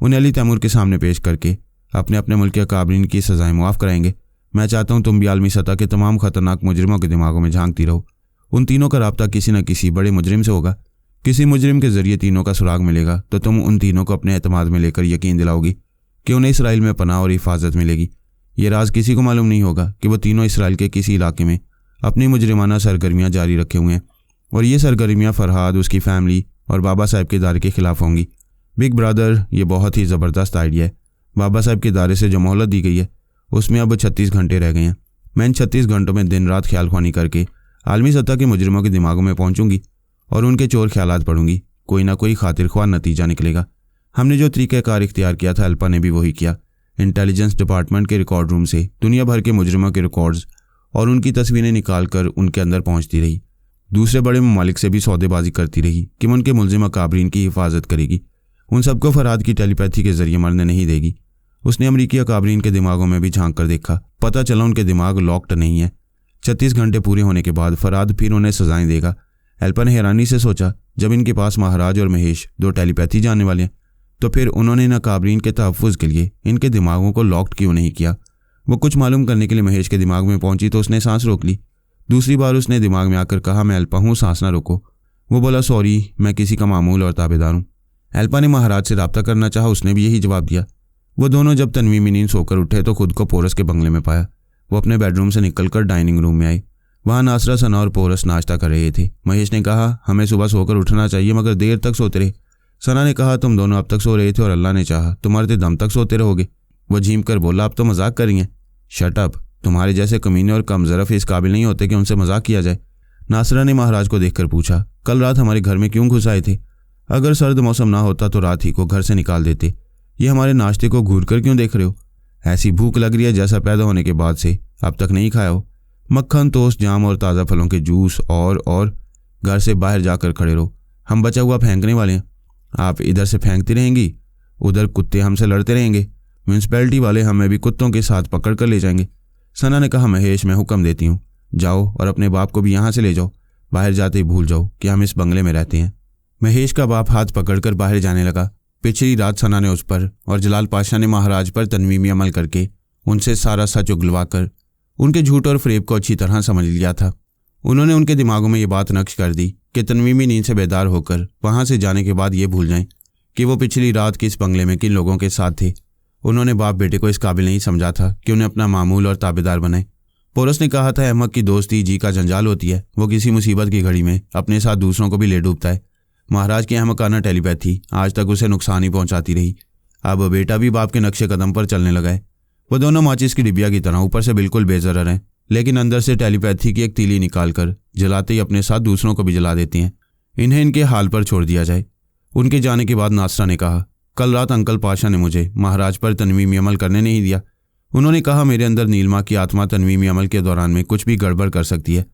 उन्हें अली तैमूर के सामने पेश करके अपने अपने मुल्क के काबरीन की सज़ाएं मुआफ़ कराएंगे। मैं चाहता हूँ तुम भी आलमी सतह के तमाम ख़तरनाक मुजरिमों के दिमागों में झांकती रहो। उन तीनों का राब्ता किसी न किसी बड़े मुजरिम से होगा। किसी मुजरिम के ज़रिए तीनों का सुराग मिलेगा तो तुम उन तीनों को अपने एतमाद में लेकर यकीन दिलाओगी कि उन्हें इसराइल में पनाह और हिफाजत मिलेगी। ये राज किसी को मालूम नहीं होगा कि वो तीनों इसराइल के किसी इलाके में अपनी मुजरिमाना सरगर्मियाँ जारी रखे हुए हैं और ये सरगर्मियाँ फरहाद, उसकी फैमिली और बाबा साहब के दायरे के खिलाफ होंगी। बिग ब्रदर, ये बहुत ही ज़बरदस्त आइडिया है। बाबा साहब के दायरे से जो मोहलत दी गई है उसमें अब 36 घंटे रह गए हैं। मैं इन 36 घंटों में दिन रात ख्याल ख्वानी करके आलमी सतह के मुजरिमों के दिमागों में पहुंचूंगी और उनके चोर ख्यालात पढ़ूंगी। कोई ना कोई खातिर ख्वाह नतीजा निकलेगा। हमने जो तरीक़ाकार इख्तियार किया था, अल्पा ने भी वही किया। इंटेलिजेंस डिपार्टमेंट के रिकॉर्ड रूम से दुनिया भर के मुजरिमों के रिकॉर्ड्स और उनकी तस्वीरें निकाल कर उनके अंदर पहुंचती रही। दूसरे बड़े ममालिक से भी सौदेबाजी करती रही कि उनके मुलजिम अकाबरीन की हिफाजत करेगी। उन सबको फरहाद की टेलीपैथी के जरिए मरने नहीं देगी। उसने अमरीकी अकाबरीन के दिमागों में भी झांक कर देखा। पता चला उनके दिमाग लॉक्ड नहीं है। 36 घंटे पूरे होने के बाद फरहाद फिर उन्हें सजाएं देगा। अल्पा ने हैरानी से सोचा, जब इनके पास महाराज और महेश 2 टेलीपैथी जानने वाले हैं तो फिर उन्होंने इन अकाबरीन के तहफ़्फ़ुज़ के लिए इनके दिमागों को लॉक्ड क्यों नहीं किया। वो कुछ मालूम करने के लिए महेश के दिमाग में पहुंची तो उसने सांस रोक ली। दूसरी बार उसने दिमाग में आकर कहा, मैं अल्पा हूँ, सांस ना रोको। वो बोला, सॉरी, मैं किसी का मामूल और ताबेदार हूँ। अल्पा ने महाराज से रब्ता करना चाहा, उसने भी यही जवाब दिया। वो दोनों जब तनवीमी नींद सोकर उठे तो खुद को पोरस के बंगले में पाया। वो अपने बेडरूम से निकलकर डाइनिंग रूम में आए। वहाँ नासरा, सना और पोरस नाश्ता कर रहे थे। महेश ने कहा, हमें सुबह सोकर उठना चाहिए मगर देर तक सोते रहे। सना ने कहा, तुम दोनों अब तक सो रहे थे और अल्लाह ने चाहा तुम्हारे दम तक सोते रहोगे। वो झीम कर बोला, अब तो मजाक कर रही हैं। शट अप, तुम्हारे जैसे कमीने और कम ज़रफ़ इस काबिल नहीं होते कि उनसे मजाक किया जाए। नासरा ने महाराज को देखकर पूछा, कल रात हमारे घर में क्यों घुस आए थे? अगर सर्द मौसम ना होता तो रात ही को घर से निकाल देते। ये हमारे नाश्ते को घूर कर क्यों देख रहे हो? ऐसी भूख लग रही है जैसा पैदा होने के बाद से अब तक नहीं खाया हो। मक्खन, टोस्ट, जाम और ताज़ा फलों के जूस और घर से बाहर जाकर खड़े रहो। हम बचा हुआ फेंकने वाले हैं। आप इधर से फेंकती रहेंगी, उधर कुत्ते हमसे लड़ते रहेंगे। म्यूनसिपैलिटी वाले हमें भी कुत्तों के साथ पकड़ कर ले जाएंगे। सना ने कहा, महेश, मैं हुक्म देती हूँ, जाओ और अपने बाप को भी यहाँ से ले जाओ। बाहर जाते ही भूल जाओ कि हम इस बंगले में रहते हैं। महेश का बाप हाथ पकड़कर बाहर जाने लगा। पिछली रात सना ने उस पर और जलाल पाशा ने महाराज पर तनवीमी अमल करके उनसे सारा सच उगलवा कर उनके झूठ और फ़रेब को अच्छी तरह समझ लिया था। उन्होंने उनके दिमागों में ये बात नक्श कर दी कि तनवीमी नींद से बेदार होकर वहाँ से जाने के बाद ये भूल जाएं कि वो पिछली रात किस बंगले में किन लोगों के साथ थे। उन्होंने बाप बेटे को इस काबिल नहीं समझा था कि उन्हें अपना मामूल और ताबेदार बनाए। पोरस ने कहा था, अहमक की दोस्ती जी का जंजाल होती है। वो किसी मुसीबत की घड़ी में अपने साथ दूसरों को भी ले डूबता है। महाराज की अहमकाना टेलीपैथी आज तक उसे नुकसान ही पहुंचाती रही। अब बेटा भी बाप के नक्शे कदम पर चलने लगा है। वो दोनों माचिस की डिबिया की तरह ऊपर से बिल्कुल बेज़रर हैं, लेकिन अंदर से टेलीपैथी की एक तीली निकालकर जलाते ही अपने साथ दूसरों को भी जला देती हैं। इन्हें इनके हाल पर छोड़ दिया जाए। उनके जाने के बाद नासरा ने कहा, कल रात अंकल पाशा ने मुझे महाराज पर तनवीमी अमल करने नहीं दिया। उन्होंने कहा, मेरे अंदर नीलमा की आत्मा तनवीमी अमल के दौरान में कुछ भी गड़बड़ कर सकती है।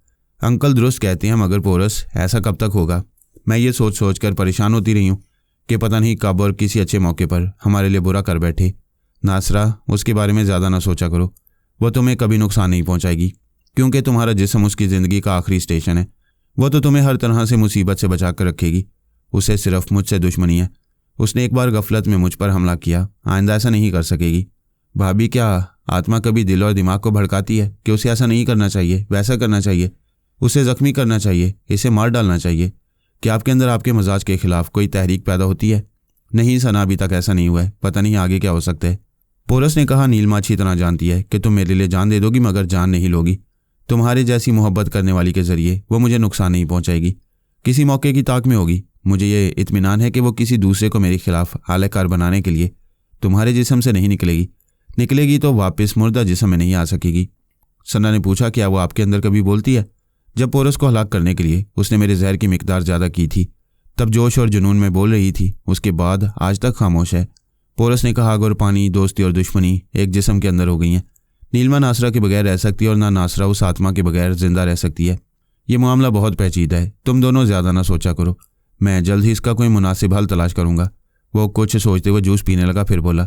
अंकल दुरुस्त कहते हैं, मगर पोरस, ऐसा कब तक होगा? मैं ये सोच सोच कर परेशान होती रही हूँ कि पता नहीं कब और किसी अच्छे मौके पर हमारे लिए बुरा कर बैठे। नासरा, उसके बारे में ज़्यादा ना सोचा करो। वो तुम्हें कभी नुकसान नहीं पहुँचाएगी क्योंकि तुम्हारा जिस्म उसकी ज़िंदगी का आखिरी स्टेशन है। वो तो तुम्हें हर तरह से मुसीबत से बचा कर रखेगी। उसे सिर्फ मुझसे दुश्मनी है। उसने एक बार गफलत में मुझ पर हमला किया, आइंदा ऐसा नहीं कर सकेगी। भाभी, क्या आत्मा कभी दिल और दिमाग को भड़काती है कि उसे ऐसा नहीं करना चाहिए, वैसा करना चाहिए, उसे जख्मी करना चाहिए, इसे मार डालना चाहिए? क्या आपके अंदर आपके मजाज के खिलाफ कोई तहरीक पैदा होती है? नहीं सना, अभी तक ऐसा नहीं हुआ है, पता नहीं आगे क्या हो सकता है। पोरस ने कहा, नीलमा अच्छी तरह जानती है कि तुम मेरे लिए जान दे दोगी मगर जान नहीं लोगी। तुम्हारे जैसी मोहब्बत करने वाली के जरिए वो मुझे नुकसान नहीं पहुंचाएगी, किसी मौके की ताक में होगी। मुझे ये इत्मीनान है कि वो किसी दूसरे को मेरे खिलाफ आलेकार बनाने के लिए तुम्हारे जिस्म से नहीं निकलेगी तो वापस मुर्दा जिस्म में नहीं आ सकेगी। सना ने पूछा, क्या वो आपके अंदर कभी बोलती है? जब पोरस को हलाक करने के लिए उसने मेरे जहर की मिकदार ज़्यादा की थी तब जोश और जुनून में बोल रही थी, उसके बाद आज तक खामोश है। पोरस ने कहा, आग और पानी, दोस्ती और दुश्मनी एक जिस्म के अंदर हो गई हैं। नीलमा नासरा के बगैर रह सकती है और ना नासरा उस आत्मा के बगैर जिंदा रह सकती है। ये मामला बहुत पेचीदा है, तुम दोनों ज़्यादा ना सोचा करो, मैं जल्द ही इसका कोई मुनासिब हल तलाश करूंगा। वो कुछ सोचते हुए जूस पीने लगा, फिर बोला,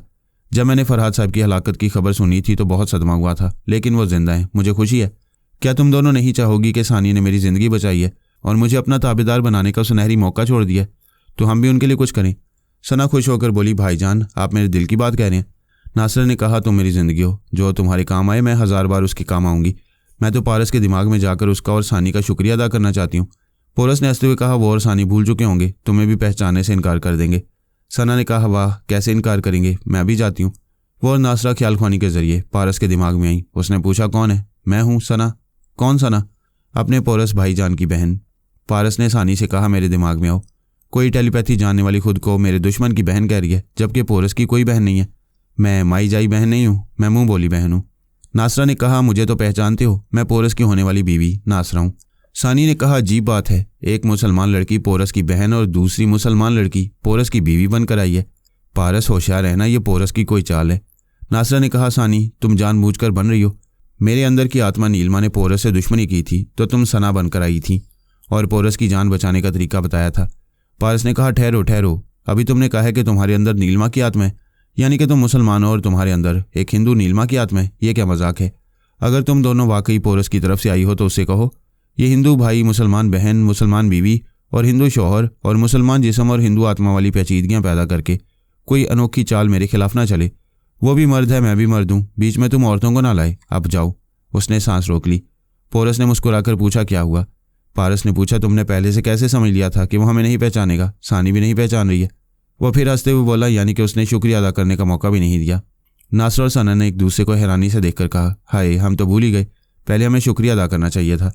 जब मैंने फरहाद साहब की हलाकत की खबर सुनी थी तो बहुत सदमा हुआ था, लेकिन वो जिंदा हैं, मुझे खुशी है। क्या तुम दोनों नहीं चाहोगी कि सानी ने मेरी ज़िंदगी बचाई है और मुझे अपना ताबेदार बनाने का सुनहरी मौका छोड़ दिया, तो हम भी उनके लिए कुछ करें? सना खुश होकर बोली, भाईजान, आप मेरे दिल की बात कह रहे हैं। नासर ने कहा, तुम मेरी ज़िंदगी हो, जो तुम्हारे काम आए मैं 1000 बार उसके काम आऊँगी। मैं तो पारस के दिमाग में जाकर उसका और सानी का शुक्रिया अदा करना चाहती हूँ। पोरस ने हंसते हुए कहा, वो और सानी भूल चुके होंगे, तुम्हें भी पहचानने से इनकार कर देंगे। सना ने कहा, वाह, कैसे इनकार करेंगे, मैं भी जाती हूँ। वो और नासरा ख्याल ख्वानी के जरिए पारस के दिमाग में आई। उसने पूछा, कौन है? मैं हूँ सना। कौन सना? अपने पोरस भाईजान की बहन। पारस ने सानी से कहा, मेरे दिमाग में आओ। कोई टेलीपैथी जानने वाली खुद को मेरे दुश्मन की बहन कह रही है, जबकि पोरस की कोई बहन नहीं है। मैं माई जाई बहन नहीं हूँ, मैं मुंह बोली बहन हूँ। नासरा ने कहा, मुझे तो पहचानते हो, मैं पोरस की होने वाली बीवी नासरा हूँ। सानी ने कहा, अजीब बात है, एक मुसलमान लड़की पोरस की बहन और दूसरी मुसलमान लड़की पोरस की बीवी बनकर आई है। पारस, होशियार है ना, ये पोरस की कोई चाल है। नासरा ने कहा, सानी, तुम जानबूझकर बन रही हो। मेरे अंदर की आत्मा नीलमा ने पोरस से दुश्मनी की थी तो तुम सना बनकर आई थी और पोरस की जान बचाने का तरीका बताया था। पारस ने कहा, ठहरो, अभी तुमने कहा है कि तुम्हारे अंदर नीलमा की आत्मा है, यानी कि तुम मुसलमान हो और तुम्हारे अंदर एक हिंदू नीलमा की आत्मा है। ये क्या मजाक है? अगर तुम दोनों वाकई पोरस की तरफ से आई हो तो उससे कहो, ये हिंदू भाई, मुसलमान बहन, मुसलमान बीवी और हिंदू शौहर और मुसलमान जिस्म और हिंदू आत्मा वाली पेचीदगियाँ पैदा करके कोई अनोखी चाल मेरे खिलाफ ना चले। वो भी मर्द है, मैं भी मर्द हूँ, बीच में तुम औरतों को ना लाए। अब जाओ। उसने सांस रोक ली। पोरस ने मुस्कुराकर पूछा, क्या हुआ? पारस ने पूछा, तुमने पहले से कैसे समझ लिया था कि वो हमें नहीं पहचानेगा? सानी भी नहीं पहचान रही है। वो फिर हंसते हुए बोला, यानी कि उसने शुक्रिया अदा करने का मौका भी नहीं दिया। नासर और सना ने एक दूसरे को हैरानी से देखकर कहा, हाय, हम तो भूल ही गए, पहले हमें शुक्रिया अदा करना चाहिए था।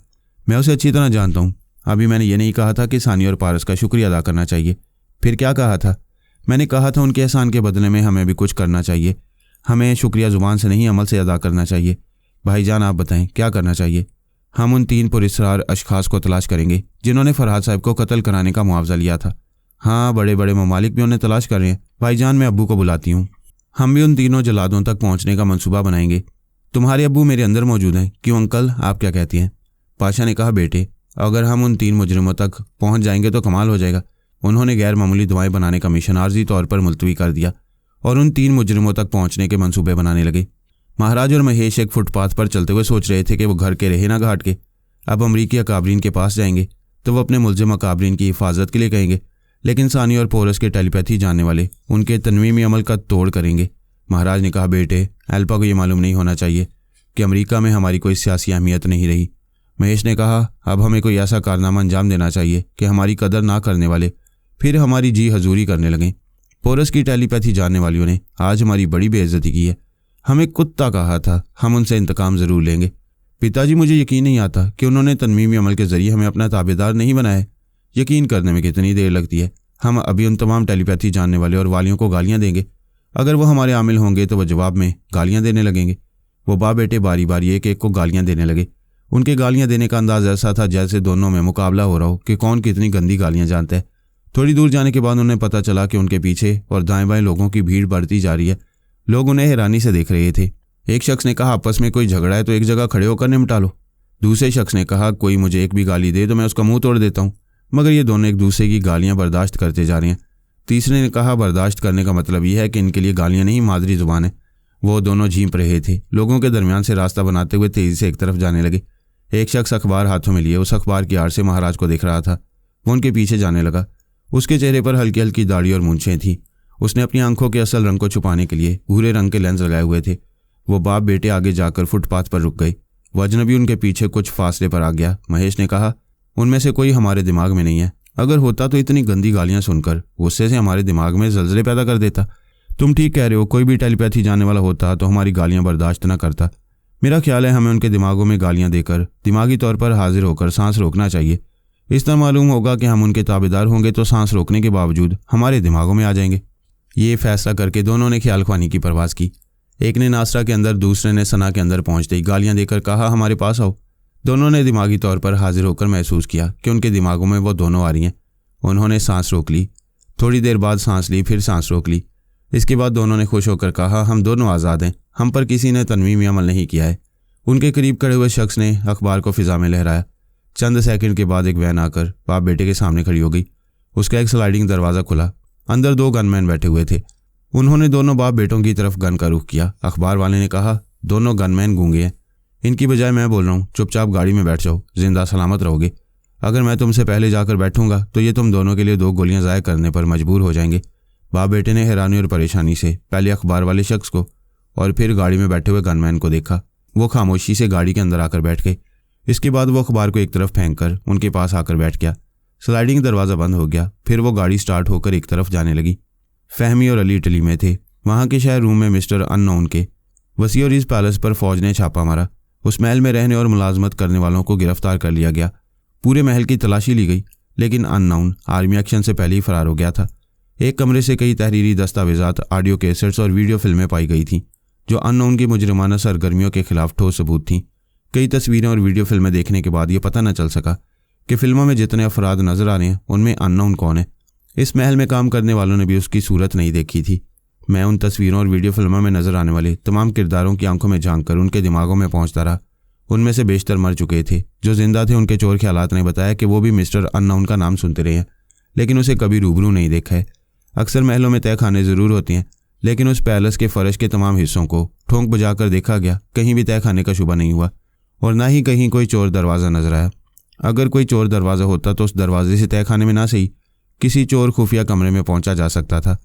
मैं उसे अच्छी तरह जानता हूँ। अभी मैंने ये नहीं कहा था कि सानी और पारस का शुक्रिया अदा करना चाहिए। फिर क्या कहा था? मैंने कहा था उनके एहसान के बदले में हमें भी कुछ करना चाहिए। हमें शुक्रिया ज़ुबान से नहीं, अमल से अदा करना चाहिए। भाईजान, आप बताएं क्या करना चाहिए? हम उन 3 पुरस्कार अशखास को तलाश करेंगे जिन्होंने फरहाद साहब को कत्ल कराने का मुआवजा लिया था। हाँ, बड़े बड़े ममालिक भी उन्हें तलाश कर रहे हैं। भाईजान, मैं अब्बू को बुलाती हूँ। हम भी उन तीनों जलादों तक पहुँचने का मंसूबा बनाएंगे। तुम्हारे अब्बू मेरे अंदर मौजूद हैं। क्यों अंकल, आप क्या कहती हैं? पाशा ने कहा, बेटे, अगर हम उन 3 मुजरिमों तक पहुँच जाएंगे तो कमाल हो जाएगा। उन्होंने गैर मामूली दवाएं बनाने का मिशन आर्जी तौर पर मुलतवी कर दिया और उन 3 मुजरिमों तक पहुँचने के मंसूबे बनाने लगे। महाराज और महेश एक फुटपाथ पर चलते हुए सोच रहे थे कि वो घर के रहे ना घाट के। अब अमरीकी अकाबरीन के पास जाएंगे तो वो अपने मुलजिम अकाबरीन की हिफाजत के लिए कहेंगे, लेकिन सानी और पोरस के टेलीपैथी जानने वाले उनके तनवीमी अमल का तोड़ करेंगे। महाराज ने कहा, बेटे, एल्पा को ये मालूम नहीं होना चाहिए कि अमेरिका में हमारी कोई सियासी अहमियत नहीं रही। महेश ने कहा, अब हमें कोई ऐसा कारनामा अंजाम देना चाहिए कि हमारी कदर ना करने वाले फिर हमारी जी हजूरी करने लगें। पोरस की टेलीपैथी जानने वालियों ने आज हमारी बड़ी बेइज्जती की है। हमें कुत्ता कहा था, हम उनसे इंतकाम ज़रूर लेंगे। पिताजी, मुझे यकीन नहीं आता कि उन्होंने तनमीमी अमल के ज़रिए हमें अपना ताबेदार नहीं बनाया है। यकीन करने में कितनी देर लगती है। हम अभी उन तमाम टेलीपैथी जानने वाले और वालियों को गालियाँ देंगे। अगर वो हमारे आमिल होंगे तो वो जवाब में गालियाँ देने लगेंगे। वो बाप बेटे बारी बारी एक एक को गालियाँ देने लगे। उनके गालियाँ देने का अंदाज़ ऐसा था जैसे दोनों में मुकाबला हो रहा हो कि कौन कितनी गंदी गालियाँ जानता है। थोड़ी दूर जाने के बाद उन्हें पता चला कि उनके पीछे और दाएं बाएं लोगों की भीड़ बढ़ती जा रही है। लोग उन्हें हैरानी से देख रहे थे। एक शख्स ने कहा, आपस में कोई झगड़ा है तो एक जगह खड़े होकर निपटा लो। दूसरे शख्स ने कहा, कोई मुझे एक भी गाली दे तो मैं उसका मुंह तोड़ देता हूँ। मगर ये दोनों एक दूसरे की गालियाँ बर्दाश्त करते जा रहे हैं। तीसरे ने कहा, बर्दाश्त करने का मतलब यह है कि इनके लिए गालियाँ नहीं, मादरी ज़ुबान है। वो दोनों झींप रहे थे। लोगों के दरमियान से रास्ता बनाते हुए तेज़ी से एक तरफ जाने लगे। एक शख्स अखबार हाथों में लिए उस अखबार की आड़ से महाराज को देख रहा था। वो उनके पीछे जाने लगा। उसके चेहरे पर हल्की हल्की दाढ़ी और मूंछें थी। उसने अपनी आंखों के असल रंग को छुपाने के लिए भूरे रंग के लेंस लगाए हुए थे। वो बाप बेटे आगे जाकर फुटपाथ पर रुक गए। वो अजनबी उनके पीछे कुछ फासले पर आ गया। महेश ने कहा, उनमें से कोई हमारे दिमाग में नहीं है। अगर होता तो इतनी गंदी गालियां सुनकर गुस्से से हमारे दिमाग में जलजले पैदा कर देता। तुम ठीक कह रहे हो, कोई भी टेलीपैथी जानने वाला होता तो हमारी गालियां बर्दाश्त न करता। मेरा ख्याल है हमें उनके दिमागों में गालियां देकर दिमागी तौर पर हाजिर होकर सांस रोकना चाहिए। इस तरह मालूम होगा कि हम उनके ताबेदार होंगे तो सांस रोकने के बावजूद हमारे दिमागों में आ जाएंगे। ये फैसला करके दोनों ने ख्याल ख्वानी की परवाज़ की। एक ने नासरा के अंदर, दूसरे ने सना के अंदर पहुंचते ही गालियां देकर कहा, हमारे पास आओ। दोनों ने दिमागी तौर पर हाजिर होकर महसूस किया कि उनके दिमागों में वो दोनों आ रही हैं। उन्होंने सांस रोक ली। थोड़ी देर बाद सांस ली, फिर सांस रोक ली। इसके बाद दोनों ने खुश होकर कहा, हम दोनों आज़ाद हैं, हम पर किसी ने तनवीमी अमल नहीं किया है। उनके करीब खड़े हुए शख्स ने अखबार को फिजा में लहराया। चंद सेकंड के बाद एक वैन आकर बाप बेटे के सामने खड़ी हो गई। उसका एक स्लाइडिंग दरवाज़ा खुला। अंदर 2 गनमैन बैठे हुए थे। उन्होंने दोनों बाप बेटों की तरफ गन का रुख किया। अखबार वाले ने कहा, दोनों गनमैन गूंगे हैं, इनकी बजाय मैं बोल रहा हूँ, चुपचाप गाड़ी में बैठ जाओ, जिंदा सलामत रहोगे। अगर मैं तुमसे पहले जाकर बैठूंगा तो ये तुम दोनों के लिए 2 गोलियां ज़ाया करने पर मजबूर हो जाएंगे। बाप बेटे ने हैरानी और परेशानी से पहले अखबार वाले शख्स को और फिर गाड़ी में बैठे हुए गनमैन को देखा। वो खामोशी से गाड़ी के अंदर आकर बैठ गए। इसके बाद वो अखबार को एक तरफ फेंक कर उनके पास आकर बैठ गया। स्लाइडिंग दरवाज़ा बंद हो गया। फिर वो गाड़ी स्टार्ट होकर एक तरफ जाने लगी। फहमी और अली इटली में थे। वहाँ के शहर रूम में मिस्टर अननोन के वसी और इस पैलेस पर फौज ने छापा मारा। उस महल में रहने और मुलाजमत करने वालों को गिरफ्तार कर लिया गया। पूरे महल की तलाशी ली गई, लेकिन अननोन आर्मी एक्शन से पहले ही फरार हो गया था। एक कमरे से कई तहरीरी दस्तावेजात, ऑडियो कैसेट्स और वीडियो फिल्में पाई गई थीं, जो अननोन की मुजरिमाना सरगर्मियों के खिलाफ ठोस सबूत थीं। कई तस्वीरें और वीडियो फिल्में देखने के बाद ये पता न चल सका कि फिल्मों में जितने अफराद नजर आ रहे हैं उनमें अननोन कौन है। इस महल में काम करने वालों ने भी उसकी सूरत नहीं देखी थी। मैं उन तस्वीरों और वीडियो फिल्मों में नजर आने वाले तमाम किरदारों की आंखों में झांक कर उनके दिमागों में पहुंचता रहा। उनमें से बेशतर मर चुके थे। जो जिंदा थे उनके चोर ख्यालात ने बताया कि वो भी मिस्टर अननोन का नाम सुनते रहे हैं, लेकिन उसे कभी रूबरू नहीं देखा है। अक्सर महलों में तय खाने ज़रूर होती हैं, लेकिन उस पैलेस के फर्श के तमाम हिस्सों को ठोंक बजाकर देखा गया, कहीं भी तय खाने का शुबा नहीं हुआ और ना ही कहीं कोई चोर दरवाज़ा नजर आया। अगर कोई चोर दरवाज़ा होता तो उस दरवाजे से तय खाने में ना सही किसी चोर खुफिया कमरे में पहुंचा जा सकता था।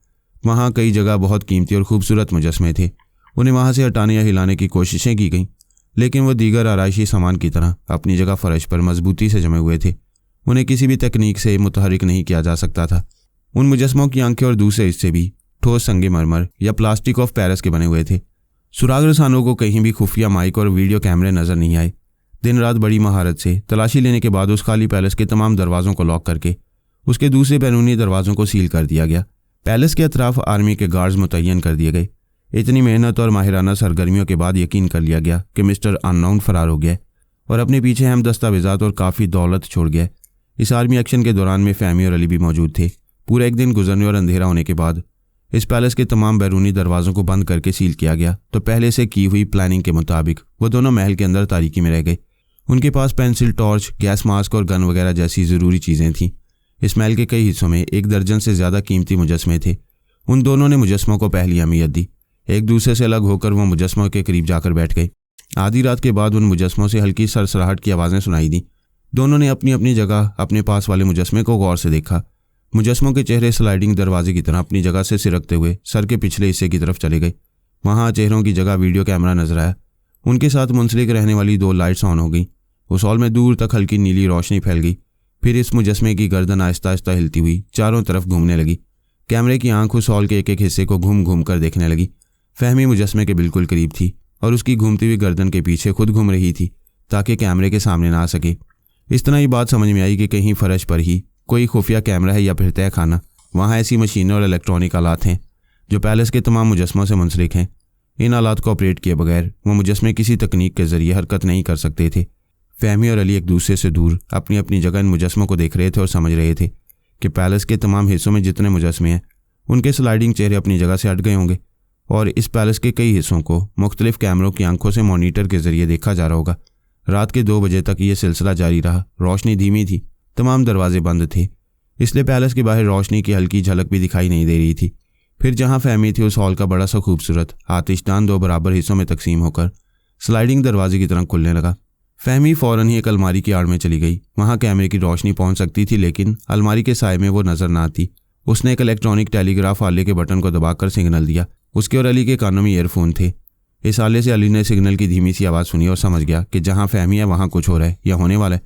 वहाँ कई जगह बहुत कीमती और खूबसूरत मुजस्मे थे। उन्हें वहाँ से हटाने या हिलाने की कोशिशें की गईं, लेकिन वो दीगर आराइशी सामान की तरह अपनी जगह फर्श पर मजबूती से जमे हुए थे। उन्हें किसी भी तकनीक से मुतहरिक नहीं किया जा सकता था। उन मुजस्मों की आंखें और दूसरे हिस्से भी ठोस संगमरमर या प्लास्टिक ऑफ पेरिस के बने हुए थे। सुराग रसानों को कहीं भी खुफिया माइक और वीडियो कैमरे नजर नहीं आए। दिन रात बड़ी महारत से तलाशी लेने के बाद उस खाली पैलेस के तमाम दरवाज़ों को लॉक करके उसके दूसरे बैरूनी दरवाज़ों को सील कर दिया गया। पैलेस के अतराफ आर्मी के गार्ड्स मुतय्यन कर दिए गए। इतनी मेहनत और माहिराना सरगर्मियों के बाद यकीन कर लिया गया कि मिस्टर अननोन फरार हो गया और अपने पीछे अहम दस्तावेजात और काफ़ी दौलत छोड़ गया। इस आर्मी एक्शन के दौरान में फहमी और अली भी मौजूद थे। पूरा एक दिन गुजरने और अंधेरा होने के बाद इस पैलेस के तमाम बैरूनी दरवाज़ों को बंद करके सील किया गया तो पहले से की हुई प्लानिंग के मुताबिक वो दोनों महल के अंदर तारीकी में रह गए। उनके पास पेंसिल, टॉर्च, गैस मास्क और गन वगैरह जैसी ज़रूरी चीज़ें थीं। इस महल के कई हिस्सों में 1 दर्जन से ज़्यादा कीमती मुजस्मे थे। उन दोनों ने मुजस्मों को पहली अहमियत दी। एक दूसरे से अलग होकर वो मुजस्मों के करीब जाकर बैठ गए। आधी रात के बाद उन मुजस्मों से हल्की सरसराहट की आवाज़ें सुनाई दी। दोनों ने अपनी अपनी जगह अपने पास वाले मुजस्मे को गौर से देखा। मुजस्मों के चेहरे स्लाइडिंग दरवाजे की तरह अपनी जगह से सिरकते हुए सर के पिछले हिस्से की तरफ चले गए। वहाँ चेहरों की जगह वीडियो कैमरा नजर आया। उनके साथ मुंसलिक रहने वाली 2 लाइट्स ऑन हो गई। उस हॉल में दूर तक हल्की नीली रोशनी फैल गई। फिर इस मुजस्मे की गर्दन आहिस्ता आहिस्ता हिलती हुई चारों तरफ घूमने लगी। कैमरे की आंख उस हॉल के एक एक हिस्से को घूम घूम कर देखने लगी। फहमी मुजस्मे के बिल्कुल करीब थी और उसकी घूमती हुई गर्दन के पीछे खुद घूम रही थी ताकि कैमरे के सामने ना आ सके। इस तरह ये बात समझ में आई कि कहीं फर्श पर ही कोई खुफिया कैमरा है या फिर तय खाना। वहाँ ऐसी मशीनें और इलेक्ट्रॉनिक आलात हैं जो पैलेस के तमाम मुजस्मों से मुंसलिक हैं। इन आलात को ऑपरेट किए बगैर वो मुजस्मे किसी तकनीक के जरिए हरकत नहीं कर सकते थे। फहमी और अली एक दूसरे से दूर अपनी अपनी जगह इन मुजस्मों को देख रहे थे और समझ रहे थे कि पैलेस के तमाम हिस्सों में जितने मुजस्मे हैं उनके स्लाइडिंग चेहरे अपनी जगह से हट गए होंगे और इस पैलेस के कई हिस्सों को मुख्तलिफ कैमरों की आंखों से मॉनिटर के जरिए देखा जा रहा होगा। रात के 2 बजे तक ये सिलसिला जारी रहा। रोशनी धीमी थी, तमाम दरवाजे बंद थे, इसलिए पैलेस के बाहर रोशनी की हल्की झलक भी दिखाई नहीं दे रही थी। फिर जहाँ फहमी थी उस हॉल का बड़ा सा खूबसूरत आतिशदान 2 बराबर हिस्सों में तकसीम होकर स्लाइडिंग दरवाजे की तरह खुलने लगा। फहमी फौरन ही एक अलमारी की आड़ में चली गई। वहां कैमरे की रोशनी पहुंच सकती थी, लेकिन अलमारी के साए में वो नजर न आती। उसने एक इलेक्ट्रॉनिक टेलीग्राफ आले के बटन को दबाकर सिग्नल दिया। उसके और अली के कानों में ईयरफोन थे। इस आले से अली ने सिग्नल की धीमी सी आवाज़ सुनी और समझ गया कि जहां फहमी है वहां कुछ हो रहा है या होने वाला है।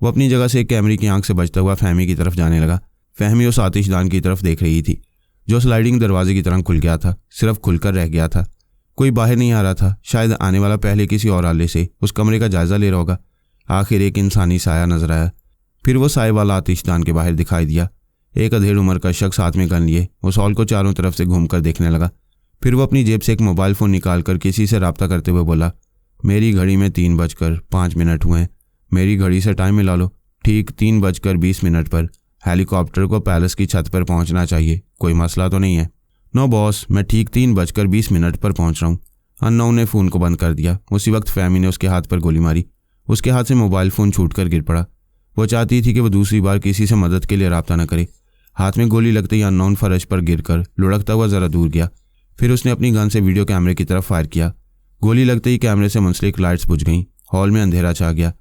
वो अपनी जगह से एक कैमरे की आंख से बचता हुआ फहमी की तरफ जाने लगा। फहमी उस आतिशदान की तरफ देख रही थी जो स्लाइडिंग दरवाजे की तरह खुल गया था, सिर्फ खुलकर रह गया था। कोई बाहर नहीं आ रहा था। शायद आने वाला पहले किसी और आले से उस कमरे का जायजा ले रहा होगा। आखिर एक इंसानी साया नजर आया। फिर वो साए वाला आतिशदान के बाहर दिखाई दिया। एक अधेड़ उम्र का शख्स हाथ में गन लिए उस हॉल को चारों तरफ से घूमकर देखने लगा। फिर वो अपनी जेब से एक मोबाइल फ़ोन निकालकर किसी से रब्ता करते हुए बोला, मेरी घड़ी में 3:05 हुए हैं। मेरी घड़ी से टाइम मिला लो। ठीक 3:20 पर हेलीकॉप्टर को पैलेस की छत पर पहुंचना चाहिए। कोई मसला तो नहीं है? नो बॉस, मैं ठीक 3:20 पर पहुंच रहा हूँ। अननोन ने फ़ोन को बंद कर दिया। उसी वक्त फहमी ने उसके हाथ पर गोली मारी। उसके हाथ से मोबाइल फ़ोन छूटकर गिर पड़ा। वो चाहती थी कि वो दूसरी बार किसी से मदद के लिए रब्ता न करे। हाथ में गोली लगते ही अननोन फर्श पर गिरकर लुढ़कता हुआ ज़रा दूर गया। फिर उसने अपनी गन से वीडियो कैमरे की तरफ फायर किया। गोली लगते ही कैमरे से मुंसलिक लाइट्स बुझ गईं। हॉल में अंधेरा छा गया।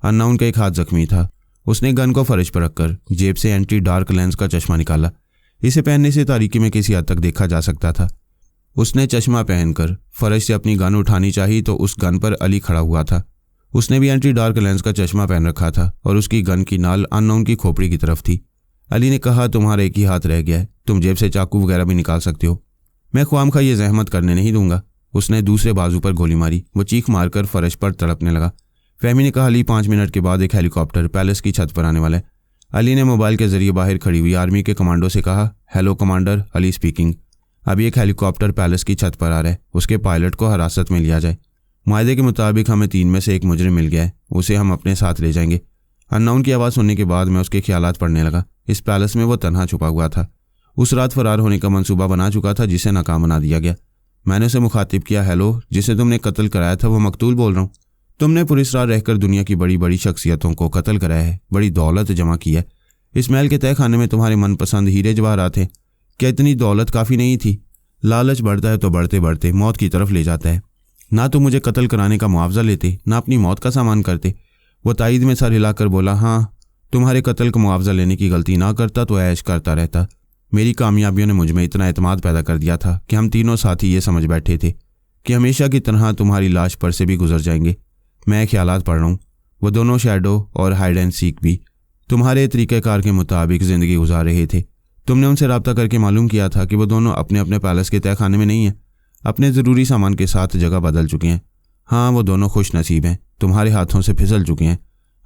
अननोन का एक हाथ जख्मी था। उसने गन को फर्श पर रखकर जेब से एंटी डार्क लेंस का चश्मा निकाला। इसे पहनने से तारीकी में किसी हद तक देखा जा सकता था। उसने चश्मा पहनकर फर्श से अपनी गन उठानी चाहिए तो उस गन पर अली खड़ा हुआ था। उसने भी एंटी डार्क लेंस का चश्मा पहन रखा था और उसकी गन की नाल अननोन की खोपड़ी की तरफ थी। अली ने कहा, तुम्हारा एक ही हाथ रह गया है, तुम जेब से चाकू वगैरह भी निकाल सकते हो। मैं ख्वामखा ये जहमत करने नहीं दूंगा। उसने दूसरे बाजू पर गोली मारी। वो चीख मारकर फर्श पर तड़पने लगा। फहमी ने कहा, अली 5 मिनट के बाद एक हेलीकॉप्टर पैलेस की छत पर आने वाला है। अली ने मोबाइल के जरिए बाहर खड़ी हुई आर्मी के कमांडो से कहा, हेलो कमांडर, अली स्पीकिंग। अभी एक हेलीकॉप्टर पैलेस की छत पर आ रहा है। उसके पायलट को हिरासत में लिया जाए। मुआहदे के मुताबिक हमें 3 में से एक मुजरिम मिल गया है। उसे हम अपने साथ ले जाएंगे। अननोन की आवाज़ सुनने के बाद मैं उसके ख्यालात पढ़ने लगा। इस पैलेस में वो तन्हा छुपा हुआ था। उस रात फरार होने का मंसूबा बना चुका था जिसे नाकाम बना दिया गया। मैंने उसे मुखातिब किया, हेलो, जिसे तुमने कत्ल कराया था वो मकतूल बोल रहा हूँ। तुमने पुरस्कार रहकर दुनिया की बड़ी बड़ी शख्सियतों को कत्ल कराया है, बड़ी दौलत जमा की है। इस महल के तय खाने में तुम्हारे मनपसंद हीरे जवाहरात थे। क्या इतनी दौलत काफ़ी नहीं थी? लालच बढ़ता है तो बढ़ते बढ़ते मौत की तरफ ले जाता है। ना तो मुझे कत्ल कराने का मुआवजा लेते, ना अपनी मौत का सामान करते। वो तायद में सर हिलाकर बोला, हाँ, तुम्हारे कत्ल का मुआवजा लेने की गलती ना करता तो ऐश करता रहता। मेरी कामयाबियों ने मुझ में इतना एतमाद पैदा कर दिया था कि हम तीनों साथी ये समझ बैठे थे कि हमेशा की तरह तुम्हारी लाश पर से भी गुजर जाएंगे। मैं ख्यालात पढ़ रहा हूँ। वो दोनों शैडो और हाइड एंड सीक भी तुम्हारे तरीक़ेकार के मुताबिक ज़िंदगी गुजार रहे थे। तुमने उनसे रब्ता करके मालूम किया था कि वो दोनों अपने अपने पैलेस के तय खाने में नहीं हैं। अपने ज़रूरी सामान के साथ जगह बदल चुके हैं। हाँ, वो दोनों खुश नसीब हैं। तुम्हारे हाथों से फिसल चुके हैं।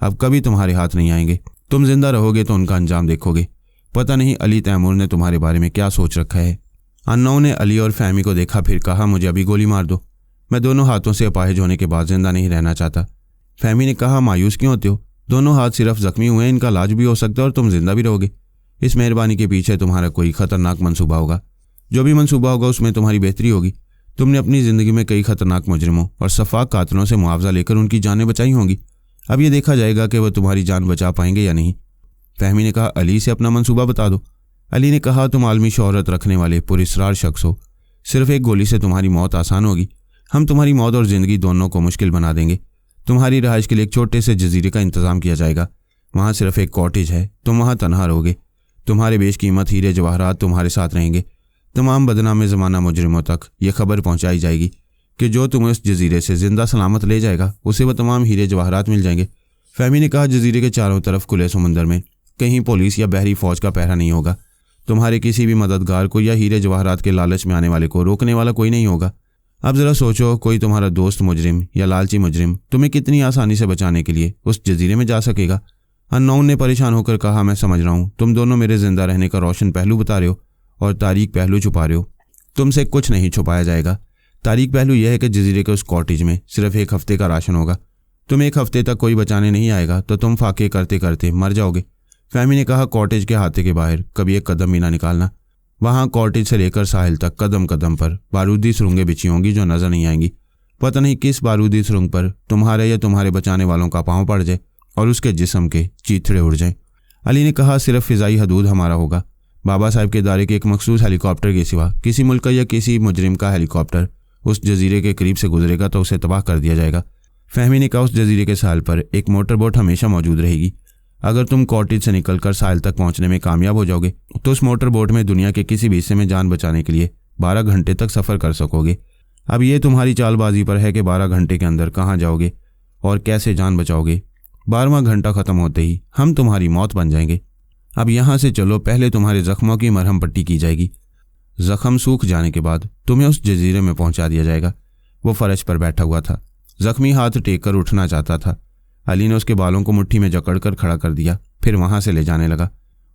अब कभी तुम्हारे हाथ नहीं आएंगे। तुम जिंदा रहोगे तो उनका अंजाम देखोगे। पता नहीं अली तैमूर ने तुम्हारे बारे में क्या सोच रखा है। अननोन ने अली और फहमी को देखा, फिर कहा, मुझे अभी गोली मार दो। मैं दोनों हाथों से अपाहिज होने के बाद जिंदा नहीं रहना चाहता। फहमी ने कहा, मायूस क्यों होते हो? दोनों हाथ सिर्फ जख्मी हुए हैं, इनका इलाज भी हो सकता है और तुम जिंदा भी रहोगे। इस मेहरबानी के पीछे तुम्हारा कोई खतरनाक मंसूबा होगा। जो भी मंसूबा होगा उसमें तुम्हारी बेहतरी होगी। तुमने अपनी ज़िंदगी में कई खतरनाक मुजरिमों और सफाक कातिलों से मुआवजा लेकर उनकी जानें बचाई होंगी। अब ये देखा जाएगा कि वह तुम्हारी जान बचा पाएंगे या नहीं। फहमी ने कहा, अली से अपना मंसूबा बता दो। अली ने कहा, तुम आलमी शोहरत रखने वाले पुरस्कार शख्स हो। सिर्फ एक गोली से तुम्हारी मौत आसान होगी। हम तुम्हारी मौत और ज़िंदगी दोनों को मुश्किल बना देंगे। तुम्हारी रहाइश के लिए एक छोटे से जजीरे का इंतज़ाम किया जाएगा। वहाँ सिर्फ एक कॉटेज है। तुम वहाँ तनहा रहोगे। तुम्हारे बेशकीमत हीरे जवाहरात तुम्हारे साथ रहेंगे। तमाम बदनाम ज़माना मुजरिमों तक ये खबर पहुँचाई जाएगी कि जो तुम्हें उस जजीरे से जिंदा सलामत ले जाएगा उसे वह तमाम हीरे जवाहरात मिल जाएंगे। फहमी ने कहा, जजीरे के चारों तरफ खुले समुंदर में कहीं पुलिस या बहरी फौज का पहरा नहीं होगा। तुम्हारे किसी भी मददगार को या हीरे जवाहरात के लालच में आने वाले को रोकने वाला कोई नहीं होगा। अब ज़रा सोचो, कोई तुम्हारा दोस्त मुजरिम या लालची मुजरिम तुम्हें कितनी आसानी से बचाने के लिए उस जजीरे में जा सकेगा? अननोन ने परेशान होकर कहा, मैं समझ रहा हूँ। तुम दोनों मेरे जिंदा रहने का रोशन पहलू बता रहे हो और तारीख पहलू छुपा रहे हो। तुमसे कुछ नहीं छुपाया जाएगा। तारीख पहलू यह है कि जजीरे के उस कॉटेज में सिर्फ 1 हफ्ते का राशन होगा। तुम 1 हफ्ते तक कोई बचाने नहीं आएगा तो तुम फाके करते करते मर जाओगे। फहमी ने कहा, कॉटेज के हाथे के बाहर कभी एक कदम भी ना निकालना। वहाँ कॉटेज से लेकर साहिल तक कदम कदम पर बारूदी सुरंगें बिछी होंगी जो नजर नहीं आएंगी। पता नहीं किस बारूदी सुरंग पर तुम्हारे या तुम्हारे बचाने वालों का पाँव पड़ जाए और उसके जिस्म के चीथड़े उड़ जाएं। अली ने कहा, सिर्फ फ़िज़ाई हदूद हमारा होगा। बाबा साहब के दायरे के एक मखसूस हेलीकॉप्टर के सिवा किसी मुल्क का या किसी मुजरिम का हेलीकॉप्टर उस जजीरे के करीब से गुजरेगा तो उसे तबाह कर दिया जाएगा। फहमी ने कहा, उस जजीरे के साहिल पर एक मोटर बोट हमेशा मौजूद रहेगी। अगर तुम कॉटेज से निकलकर साहिल तक पहुंचने में कामयाब हो जाओगे तो उस मोटर बोट में दुनिया के किसी भी हिस्से में जान बचाने के लिए 12 घंटे तक सफ़र कर सकोगे। अब ये तुम्हारी चालबाजी पर है कि 12 घंटे के अंदर कहाँ जाओगे और कैसे जान बचाओगे। 12वां घंटा ख़त्म होते ही हम तुम्हारी मौत बन जाएंगे। अब यहाँ से चलो, पहले तुम्हारे ज़ख्मों की मरहम पट्टी की जाएगी। ज़ख्म सूख जाने के बाद तुम्हें उस जजीरे में पहुँचा दिया जाएगा। वो फर्श पर बैठा हुआ था, जख्मी हाथ टेक कर उठना चाहता था। अली ने उसके बालों को मुट्ठी में जकड़कर खड़ा कर दिया, फिर वहाँ से ले जाने लगा।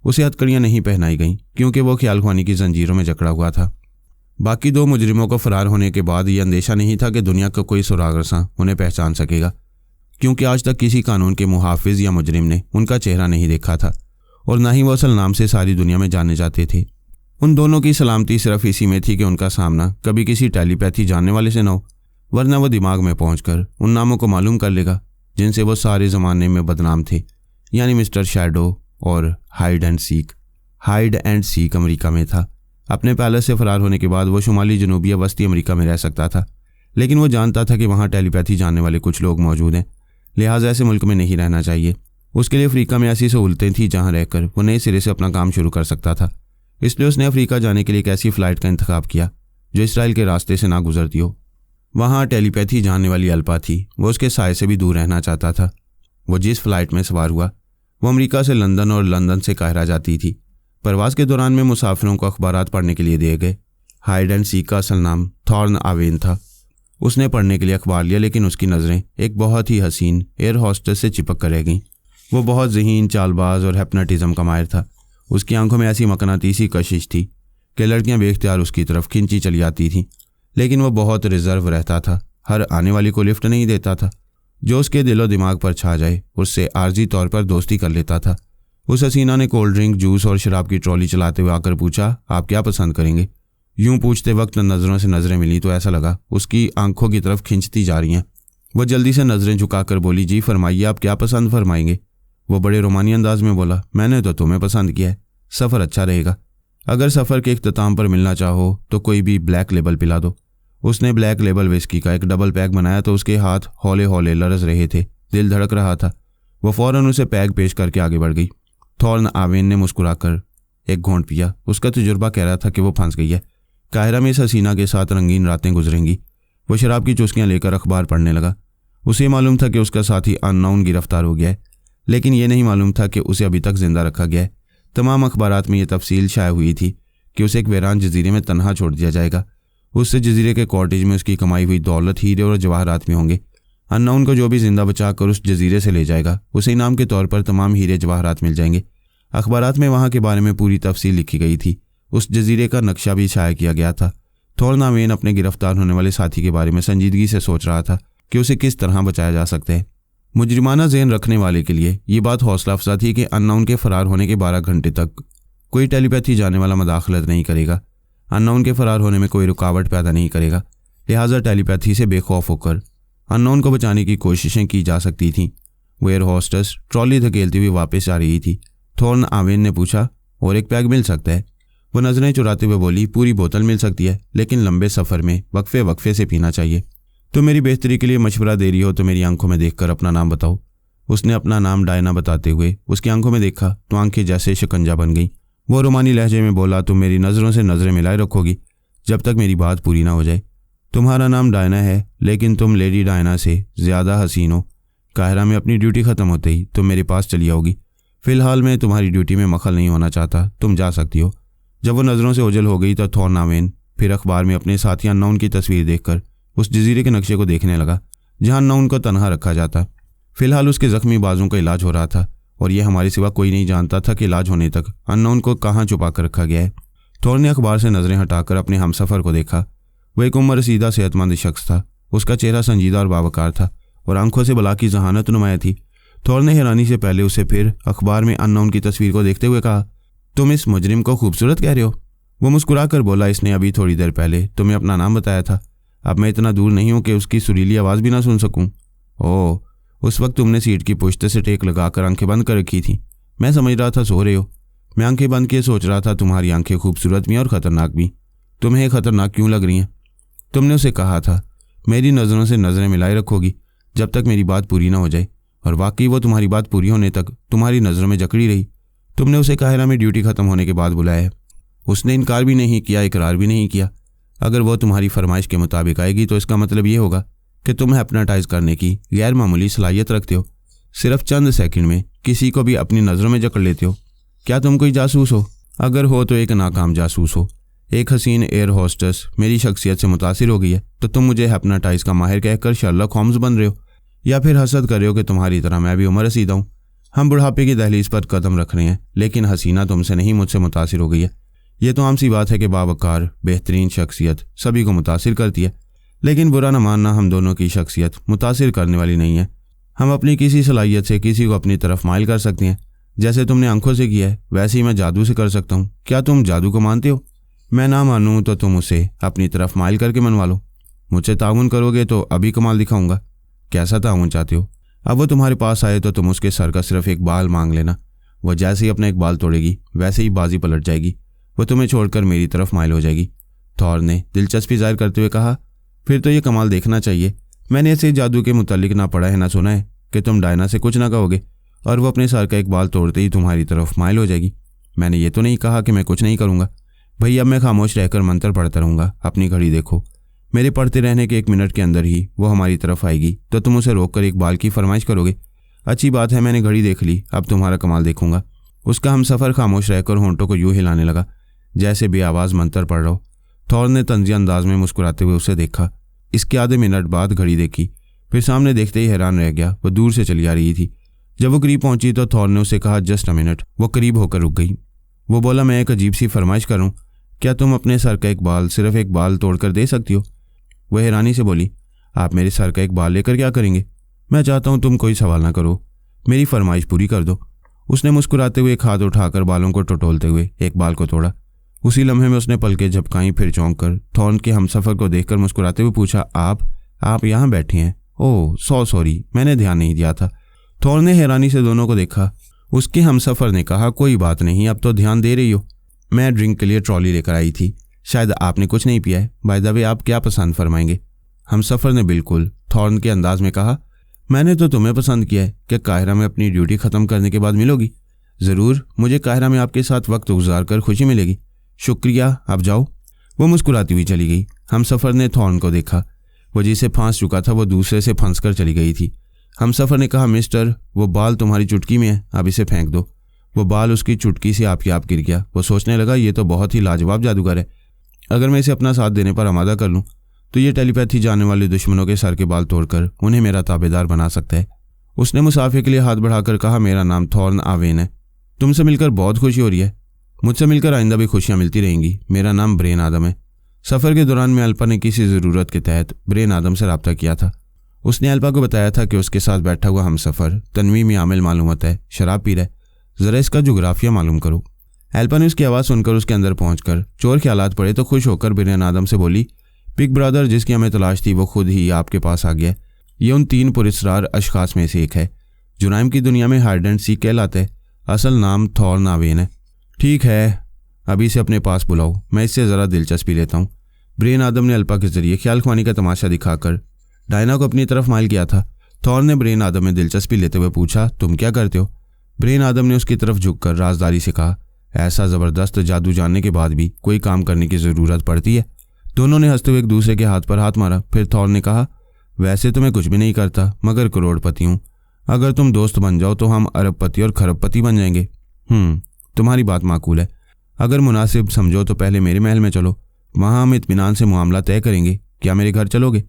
उसे हथकड़ियाँ नहीं पहनाई गईं क्योंकि वो ख्यालख्वानी की जंजीरों में जकड़ा हुआ था। बाकी 2 मुजरिमों को फरार होने के बाद ये अंदेशा नहीं था कि दुनिया का कोई सुराग रसां उन्हें पहचान सकेगा, क्योंकि आज तक किसी कानून के मुहाफिज या मुजरिम ने उनका चेहरा नहीं देखा था और ना ही वो असल नाम से सारी दुनिया में जाने जाते थे। उन दोनों की सलामती सिर्फ इसी में थी कि उनका सामना कभी किसी टेलीपैथी जानने वाले से न हो, वरना वो दिमाग में पहुंचकर उन नामों को मालूम कर लेगा जिनसे वो सारे ज़माने में बदनाम थे, यानी मिस्टर शैडो और hide and seek. Hide and seek America में था। अपने पैलेस से फरार होने के बाद वो शुमाली जनूबी या वस्ती अमेरिका में रह सकता था, लेकिन वो जानता था कि वहाँ टेलीपैथी जानने वाले कुछ लोग मौजूद हैं, लिहाजा ऐसे मुल्क में नहीं रहना चाहिए। उसके लिए अफ्रीका में ऐसी सहूलतें थीं जहाँ रहकर वो नए सिरे से अपना काम शुरू कर सकता था। इसलिए उसने अफ्रीका जाने के लिए एक ऐसी फ़्लाइट का इंतखाब किया जो इसराइल के रास्ते से ना गुजरती हो। वहाँ टेलीपैथी जानने वाली अल्पा थी, वो उसके साय से भी दूर रहना चाहता था। वो जिस फ्लाइट में सवार हुआ वो अमेरिका से लंदन और लंदन से काहिरा जाती थी। परवाज़ के दौरान में मुसाफिरों को अखबारात पढ़ने के लिए दिए गए। हाइड एंड सीक का असल नाम थॉर्न आवेन था। उसने पढ़ने के लिए अखबार लिया, लेकिन उसकी नज़रें एक बहुत ही हसीन एयर हॉस्टेस से चिपक कर रह गईं। वो बहुत ज़हीन, चालबाज और हिप्नोटिज़म का माहिर था। उसकी आंखों में ऐसी मकनातीसी कशिश थी कि लड़कियां बेख्तियार उसकी तरफ खिंची चली आती थीं, लेकिन वह बहुत रिजर्व रहता था। हर आने वाली को लिफ्ट नहीं देता था। जो उसके दिलो दिमाग पर छा जाए उससे आर्जी तौर पर दोस्ती कर लेता था। उस हसीना ने कोल्ड ड्रिंक, जूस और शराब की ट्रॉली चलाते हुए आकर पूछा, आप क्या पसंद करेंगे? यूं पूछते वक्त नज़रों से नज़रें मिली तो ऐसा लगा उसकी आंखों की तरफ खिंचती जा रही हैं। वह जल्दी से नज़रें झुकाकर बोली, जी फरमाइए, आप क्या पसंद फरमाएंगे? वो बड़े रोमानी अंदाज में बोला, मैंने तो तुम्हें पसंद किया है, सफ़र अच्छा रहेगा। अगर सफ़र के इख्तिताम पर मिलना चाहो तो कोई भी ब्लैक लेबल पिला दो। उसने ब्लैक लेबल विस्की का एक डबल पैक बनाया तो उसके हाथ हौले हौले लरज रहे थे, दिल धड़क रहा था। वह फ़ौरन उसे पैक पेश करके आगे बढ़ गई। थॉर्न आवेन ने मुस्कुराकर एक घोंट पिया। उसका तजुर्बा कह रहा था कि वो फंस गई है। काहिरा में इस हसीना के साथ रंगीन रातें गुजरेंगी। वो शराब की चुस्कियाँ लेकर अखबार पढ़ने लगा। उसे मालूम था कि उसका साथी अननोन गिरफ्तार हो गया है, लेकिन यह नहीं मालूम था कि उसे अभी तक जिंदा रखा गया है। तमाम अखबारात में यह तफसील शाया हुई थी कि उसे एक वीरान जजीरे में तनहा छोड़ दिया जाएगा। उससे जजीरे के कॉटेज में उसकी कमाई हुई दौलत, हीरे और जवाहरात में होंगे। अननोन को जो भी जिंदा बचा कर उस जजीरे से ले जाएगा उसे इनाम के तौर पर तमाम हीरे जवाहरात मिल जाएंगे। अखबारात में वहाँ के बारे में पूरी तफसील लिखी गई थी। उस जजीरे का नक्शा भी शाया किया गया था। थॉर्न आवेन अपने गिरफ्तार होने वाले साथी के बारे में संजीदगी से सोच रहा था कि उसे किस तरह बचाया जा सकता है। मुजरिमाना ज़हन रखने वाले के लिए ये बात हौसला अफजा थी कि अननोन के फरार होने के 12 घंटे तक कोई टेलीपैथी जाने वाला मदाखलत नहीं करेगा। अननोन के फरार होने में कोई रुकावट पैदा नहीं करेगा। लिहाजा टेलीपैथी से बेखौफ होकर अननोन को बचाने की कोशिशें की जा सकती थीं। वो एयर होस्टेस ट्रॉली धकेलती हुई वापस आ रही थी। थॉर्न आवेन ने पूछा, और एक पैक मिल सकता है? वो नज़रें चुराते हुए बोली, पूरी बोतल मिल सकती है, लेकिन लंबे सफ़र में वक्फे वक्फे से पीना चाहिए। तो मेरी बेहतरी के लिए मशवरा दे रही हो तो मेरी आंखों में देखकर अपना नाम बताओ। उसने अपना नाम डायना बताते हुए उसकी आंखों में देखा तो आंखें जैसे शिकंजा बन गईं। वो रोमानी लहजे में बोला, तुम मेरी नज़रों से नज़रें मिलाए रखोगी जब तक मेरी बात पूरी ना हो जाए। तुम्हारा नाम डायना है, लेकिन तुम लेडी डायना से ज़्यादा हसीन हो। काहिरा में अपनी ड्यूटी ख़त्म होते ही तुम मेरे पास चली आओगी। फ़िलहाल मैं तुम्हारी ड्यूटी में मखल नहीं होना चाहता, तुम जा सकती हो। जब वो नज़रों से ओझल हो गई तो थॉर्न आवेन फिर अखबार में अपने साथी अननोन की तस्वीर देखकर उस जजीरे के नक्शे को देखने लगा जहाँ अननोन को तनहा रखा जाता। फिलहाल उसके ज़ख्मी बाजों का इलाज हो रहा था और यह हमारे सिवा कोई नहीं जानता था कि इलाज होने तक अननोन को कहाँ छुपा कर रखा गया है। थॉर्न ने अखबार से नज़रें हटाकर अपने हमसफ़र को देखा। वह एक उम्र रसीदा सेहतमंद शख्स था। उसका चेहरा संजीदा और बावकार था और आंखों से बला की जहानत नुमाया थी। थॉर्न ने हैरानी से पहले उसे फिर अखबार में अननोन की तस्वीर को देखते हुए कहा, तुम इस मुजरिम को खूबसूरत कह रहे हो? वो मुस्कुरा कर बोला, इसने अभी थोड़ी देर पहले तुम्हें अपना नाम बताया था। अब मैं इतना दूर नहीं हूँ कि उसकी सुरीली आवाज़ भी ना सुन सकूँ। ओह, उस वक्त तुमने सीट की पुश्त से टेक लगाकर आंखें बंद कर रखी थी। मैं समझ रहा था सो रहे हो। मैं आंखें बंद किए सोच रहा था तुम्हारी आंखें खूबसूरत भी और ख़तरनाक भी। तुम्हें ख़तरनाक क्यों लग रही हैं? तुमने उसे कहा था मेरी नज़रों से नज़रें मिलाए रखोगी जब तक मेरी बात पूरी ना हो जाए, और वाकई वो तुम्हारी बात पूरी होने तक तुम्हारी नज़रों में जकड़ी रही। तुमने उसे काहिरा में ड्यूटी ख़त्म होने के बाद बुलाया है। उसने इनकार भी नहीं किया, इकरार भी नहीं किया। अगर वो तुम्हारी फरमाइश के मुताबिक आएगी तो इसका मतलब ये होगा कि तुम हिप्नोटाइज करने की गैर मामूली सलाहियत रखते हो। सिर्फ चंद सेकंड में किसी को भी अपनी नज़रों में जकड़ लेते हो। क्या तुम कोई जासूस हो? अगर हो तो एक नाकाम जासूस हो। एक हसीन एयर होस्टेस मेरी शख्सियत से मुतासिर हो गई है तो तुम मुझे हिप्नोटाइज का माहिर कहकर शर्लक होम्स बन रहे हो, या फिर हसद कर रहे हो कि तुम्हारी तरह मैं भी उम्र रसीदा हूँ। हम बुढ़ापे की दहलीज पर कदम रख रहे हैं, लेकिन हसीना तुमसे नहीं मुझसे मुतासिर हो गई है। ये तो आम सी बात है कि बावकार बेहतरीन शख्सियत सभी को मुतासिर करती है, लेकिन बुरा न मानना, हम दोनों की शख्सियत मुतासिर करने वाली नहीं है। हम अपनी किसी सलाहियत से किसी को अपनी तरफ माइल कर सकते हैं। जैसे तुमने आंखों से किया है वैसे ही मैं जादू से कर सकता हूँ। क्या तुम जादू को मानते हो? मैं ना मानूँ तो तुम उसे अपनी तरफ माइल करके मनवा लो। मुझसे ताउन करोगे तो अभी कमाल दिखाऊंगा। कैसा ताउन चाहते हो? अब वो तुम्हारे पास आए तो तुम उसके सर का सिर्फ एक बाल मांग लेना। वो जैसे ही अपना एक बाल तोड़ेगी वैसे ही बाजी पलट जाएगी। वो तुम्हें छोड़कर मेरी तरफ माइल हो जाएगी। थॉर ने दिलचस्पी जाहिर करते हुए कहा, फिर तो ये कमाल देखना चाहिए। मैंने ऐसे जादू के मुतालिक ना पढ़ा है ना सुना है कि तुम डायना से कुछ ना कहोगे और वो अपने सर का एक बाल तोड़ते ही तुम्हारी तरफ माइल हो जाएगी। मैंने ये तो नहीं कहा कि मैं कुछ नहीं करूँगा। भैया मैं खामोश रहकर मंत्र पढ़ता रहूँगा। अपनी घड़ी देखो, मेरे पढ़ते रहने के 1 मिनट के अंदर ही वो हमारी तरफ आएगी तो तुम उसे रोककर एक बाल की फरमाइश करोगे। अच्छी बात है, मैंने घड़ी देख ली, अब तुम्हारा कमाल देखूंगा। उसका हमसफ़र खामोश रहकर होंठों को यूं हिलाने लगा जैसे बेआवाज़ मंत्र पढ़ रहा हो। थॉर ने तंज़िया अंदाज में मुस्कुराते हुए उसे देखा। इसके आधे मिनट बाद घड़ी देखी, फिर सामने देखते ही हैरान रह गया। वो दूर से चली आ रही थी। जब वो करीब पहुंची तो थॉर ने उसे कहा, जस्ट अ मिनट। वो करीब होकर रुक गई। वो बोला, मैं एक अजीब सी फरमाइश करूँ, क्या तुम अपने सर का एक बाल, सिर्फ एक बाल तोड़कर दे सकती हो? वह हैरानी से बोली, आप मेरे सर का एक बाल लेकर क्या करेंगे? मैं चाहता हूँ तुम कोई सवाल ना करो, मेरी फरमाइश पूरी कर दो। उसने मुस्कुराते हुए एक हाथ उठाकर बालों को टटोलते हुए एक बाल को तोड़ा। उसी लम्हे में उसने पलकें झपकाई, फिर चौंक कर थॉर्न के हमसफ़र को देखकर मुस्कुराते हुए पूछा, आप यहाँ बैठे हैं? ओह सॉरी, मैंने ध्यान नहीं दिया था। थॉर्न ने हैरानी से दोनों को देखा। उसके हमसफ़र ने कहा, कोई बात नहीं, अब तो ध्यान दे रही हो। मैं ड्रिंक के लिए ट्रॉली लेकर आई थी, शायद आपने कुछ नहीं पिया है। बाय द वे, आप क्या पसंद फरमाएंगे? हमसफ़र ने बिल्कुल थॉर्न के अंदाज में कहा, मैंने तो तुम्हें पसंद किया है। क्या काहिरा में अपनी ड्यूटी ख़त्म करने के बाद मिलोगी? ज़रूर, मुझे काहिरा में आपके साथ वक्त गुजार कर खुशी मिलेगी। शुक्रिया, आप जाओ। वो मुस्कुराती हुई चली गई। हमसफ़र ने थॉर्न को देखा। वो जिसे फांस चुका था वो दूसरे से फंस कर चली गई थी। हमसफ़र ने कहा, मिस्टर, वो बाल तुम्हारी चुटकी में है, अब इसे फेंक दो। वो बाल उसकी चुटकी से आपकी आप गिर गया। वो सोचने लगा, ये तो बहुत ही लाजवाब जादूगर है। अगर मैं इसे अपना साथ देने पर आमादा कर लूँ तो ये टेलीपैथी जानने वाले दुश्मनों के सर के बाल तोड़कर उन्हें मेरा ताबेदार बना सकता है। उसने मुसाफिर के लिए हाथ बढ़ाकर कहा, मेरा नाम थॉर्न आवेन है। तुमसे मिलकर बहुत खुशी हो रही है। मुझसे मिलकर आइंदा भी खुशियाँ मिलती रहेंगी। मेरा नाम ब्रेन आदम है। सफ़र के दौरान में अल्पा ने किसी ज़रूरत के तहत ब्रेन आदम से रब्ता किया था। उसने अल्पा को बताया था कि उसके साथ बैठा हुआ हमसफ़र तनवीम आमिल मालूम होता है, शराब पी रहा है, ज़रा इसका जोग्राफिया मालूम करो। अल्पा ने उसकी आवाज़ सुनकर उसके अंदर पहुंचकर चोर ख्यालात पड़े तो खुश होकर ब्रेन आदम से बोली, बिग ब्रदर जिसकी हमें तलाश थी वो खुद ही आपके पास आ गया। ये उन 3 पुरस्कार अशखास में से एक है। जुराइम की दुनिया में हाइड एंड सीक कहलाता है। असल नाम थॉर्न आवेन है। ठीक है, अभी इसे अपने पास बुलाओ, मैं इससे ज़रा दिलचस्पी लेता हूँ। ब्रेन आदम ने अल्पा के जरिए ख्याल ख्वानी का तमाशा दिखाकर डायना को अपनी तरफ माइल किया था। थॉर्न ने ब्रेन आदम में दिलचस्पी लेते हुए पूछा, तुम क्या करते हो? ब्रेन आदम ने उसकी तरफ झुककर राजदारी से कहा, ऐसा ज़बरदस्त जादू जानने के बाद भी कोई काम करने की ज़रूरत पड़ती है। दोनों ने हंसते हुए एक दूसरे के हाथ पर हाथ मारा। फिर थॉर्न ने कहा, वैसे तो मैं कुछ भी नहीं करता मगर करोड़पति हूँ। अगर तुम दोस्त बन जाओ तो हम अरबपति और खरबपति बन जाएंगे। तुम्हारी बात माकूल है। अगर मुनासिब समझो तो पहले मेरे महल में चलो, वहाँ हम इत्मीनान से मामला तय करेंगे। क्या मेरे घर चलोगे?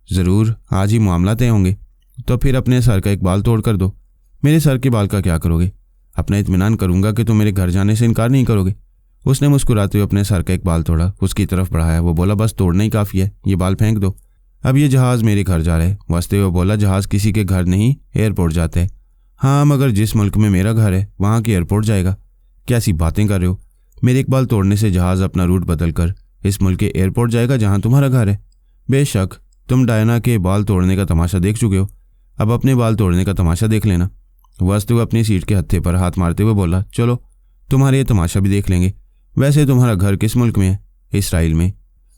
ज़रूर, आज ही मामला तय होंगे। तो फिर अपने सर का एक बाल तोड़ कर दो। मेरे सर के बाल का क्या करोगे? अपना इत्मीनान करूंगा कि तुम मेरे घर जाने से इनकार नहीं करोगे। उसने मुस्कुराते हुए अपने सर का एक बाल तोड़ा, उसकी तरफ बढ़ाया। वो बोला, बस तोड़ना ही काफ़ी है, ये बाल फेंक दो। अब ये जहाज़ मेरे घर जा रहा है। वास्ते हुए बोला, जहाज़ किसी के घर नहीं, एयरपोर्ट जाते हैं। हाँ, मगर जिस मुल्क में मेरा घर है वहाँ के एयरपोर्ट जाएगा। कैसी बातें कर रहे हो? मेरे एक बाल तोड़ने से जहाज़ अपना रूट बदल कर इस मुल्क के एयरपोर्ट जाएगा जहाँ तुम्हारा घर है। बेशक, तुम डायना के बाल तोड़ने का तमाशा देख चुके हो, अब अपने बाल तोड़ने का तमाशा देख लेना। वास्तु अपनी सीट के हत्थे पर हाथ मारते हुए बोला, चलो तुम्हारे ये तमाशा भी देख लेंगे। वैसे तुम्हारा घर किस मुल्क में है? इसराइल में।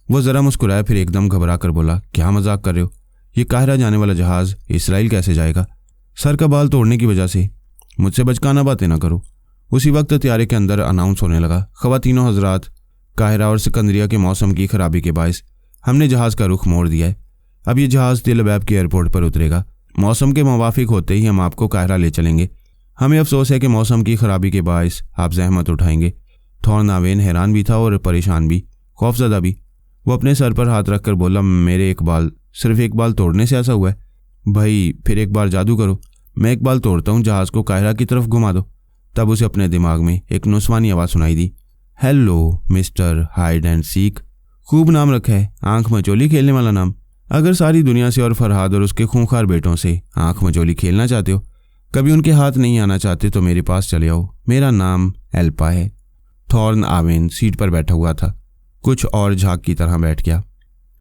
वो ज़रा मुस्कुराया, फिर एकदम घबरा कर बोला, क्या मजाक कर रहे हो? ये काहिरा जाने वाला जहाज़ इसराइल कैसे जाएगा? सर का बाल तोड़ने की वजह से। मुझसे बचकाना बातें ना करो। उसी वक्त त्यारे के अंदर अनाउंस होने लगा, ख़वातीनो हजरात, काहिरा और सिकंदरिया के मौसम की खराबी के बायस हमने जहाज़ का रुख मोड़ दिया है। अब ये जहाज़ तेल अबैब के एयरपोर्ट पर उतरेगा। मौसम के मुवाफिक होते ही हम आपको काहिरा ले चलेंगे। हमें अफसोस है कि मौसम की खराबी के बायस आप जहमत उठाएंगे। थॉर्न आवेन हैरान भी था और परेशान भी, खौफजदा भी। वो अपने सर पर हाथ रखकर बोला, मेरे एक बाल, सिर्फ एक बाल तोड़ने से ऐसा हुआ है? भाई फिर एक बार जादू करो, मैं एक बाल तोड़ता हूँ, जहाज़ को काहिरा की तरफ घुमा दो। तब उसे अपने दिमाग में एक नुस्वानी आवाज़ सुनाई दी, hello mister Hyde and seek. खूब नाम रखा है, आंख मचोली खेलने वाला नाम। अगर सारी दुनिया से और फरहाद और उसके खूंखार बेटों से आंख मचोली खेलना चाहते हो, कभी उनके हाथ नहीं आना चाहते, तो मेरे पास चले आओ। मेरा नाम एल्पा है। थॉर्न आवेन सीट पर बैठा हुआ था, कुछ और झाग की तरह बैठ गया।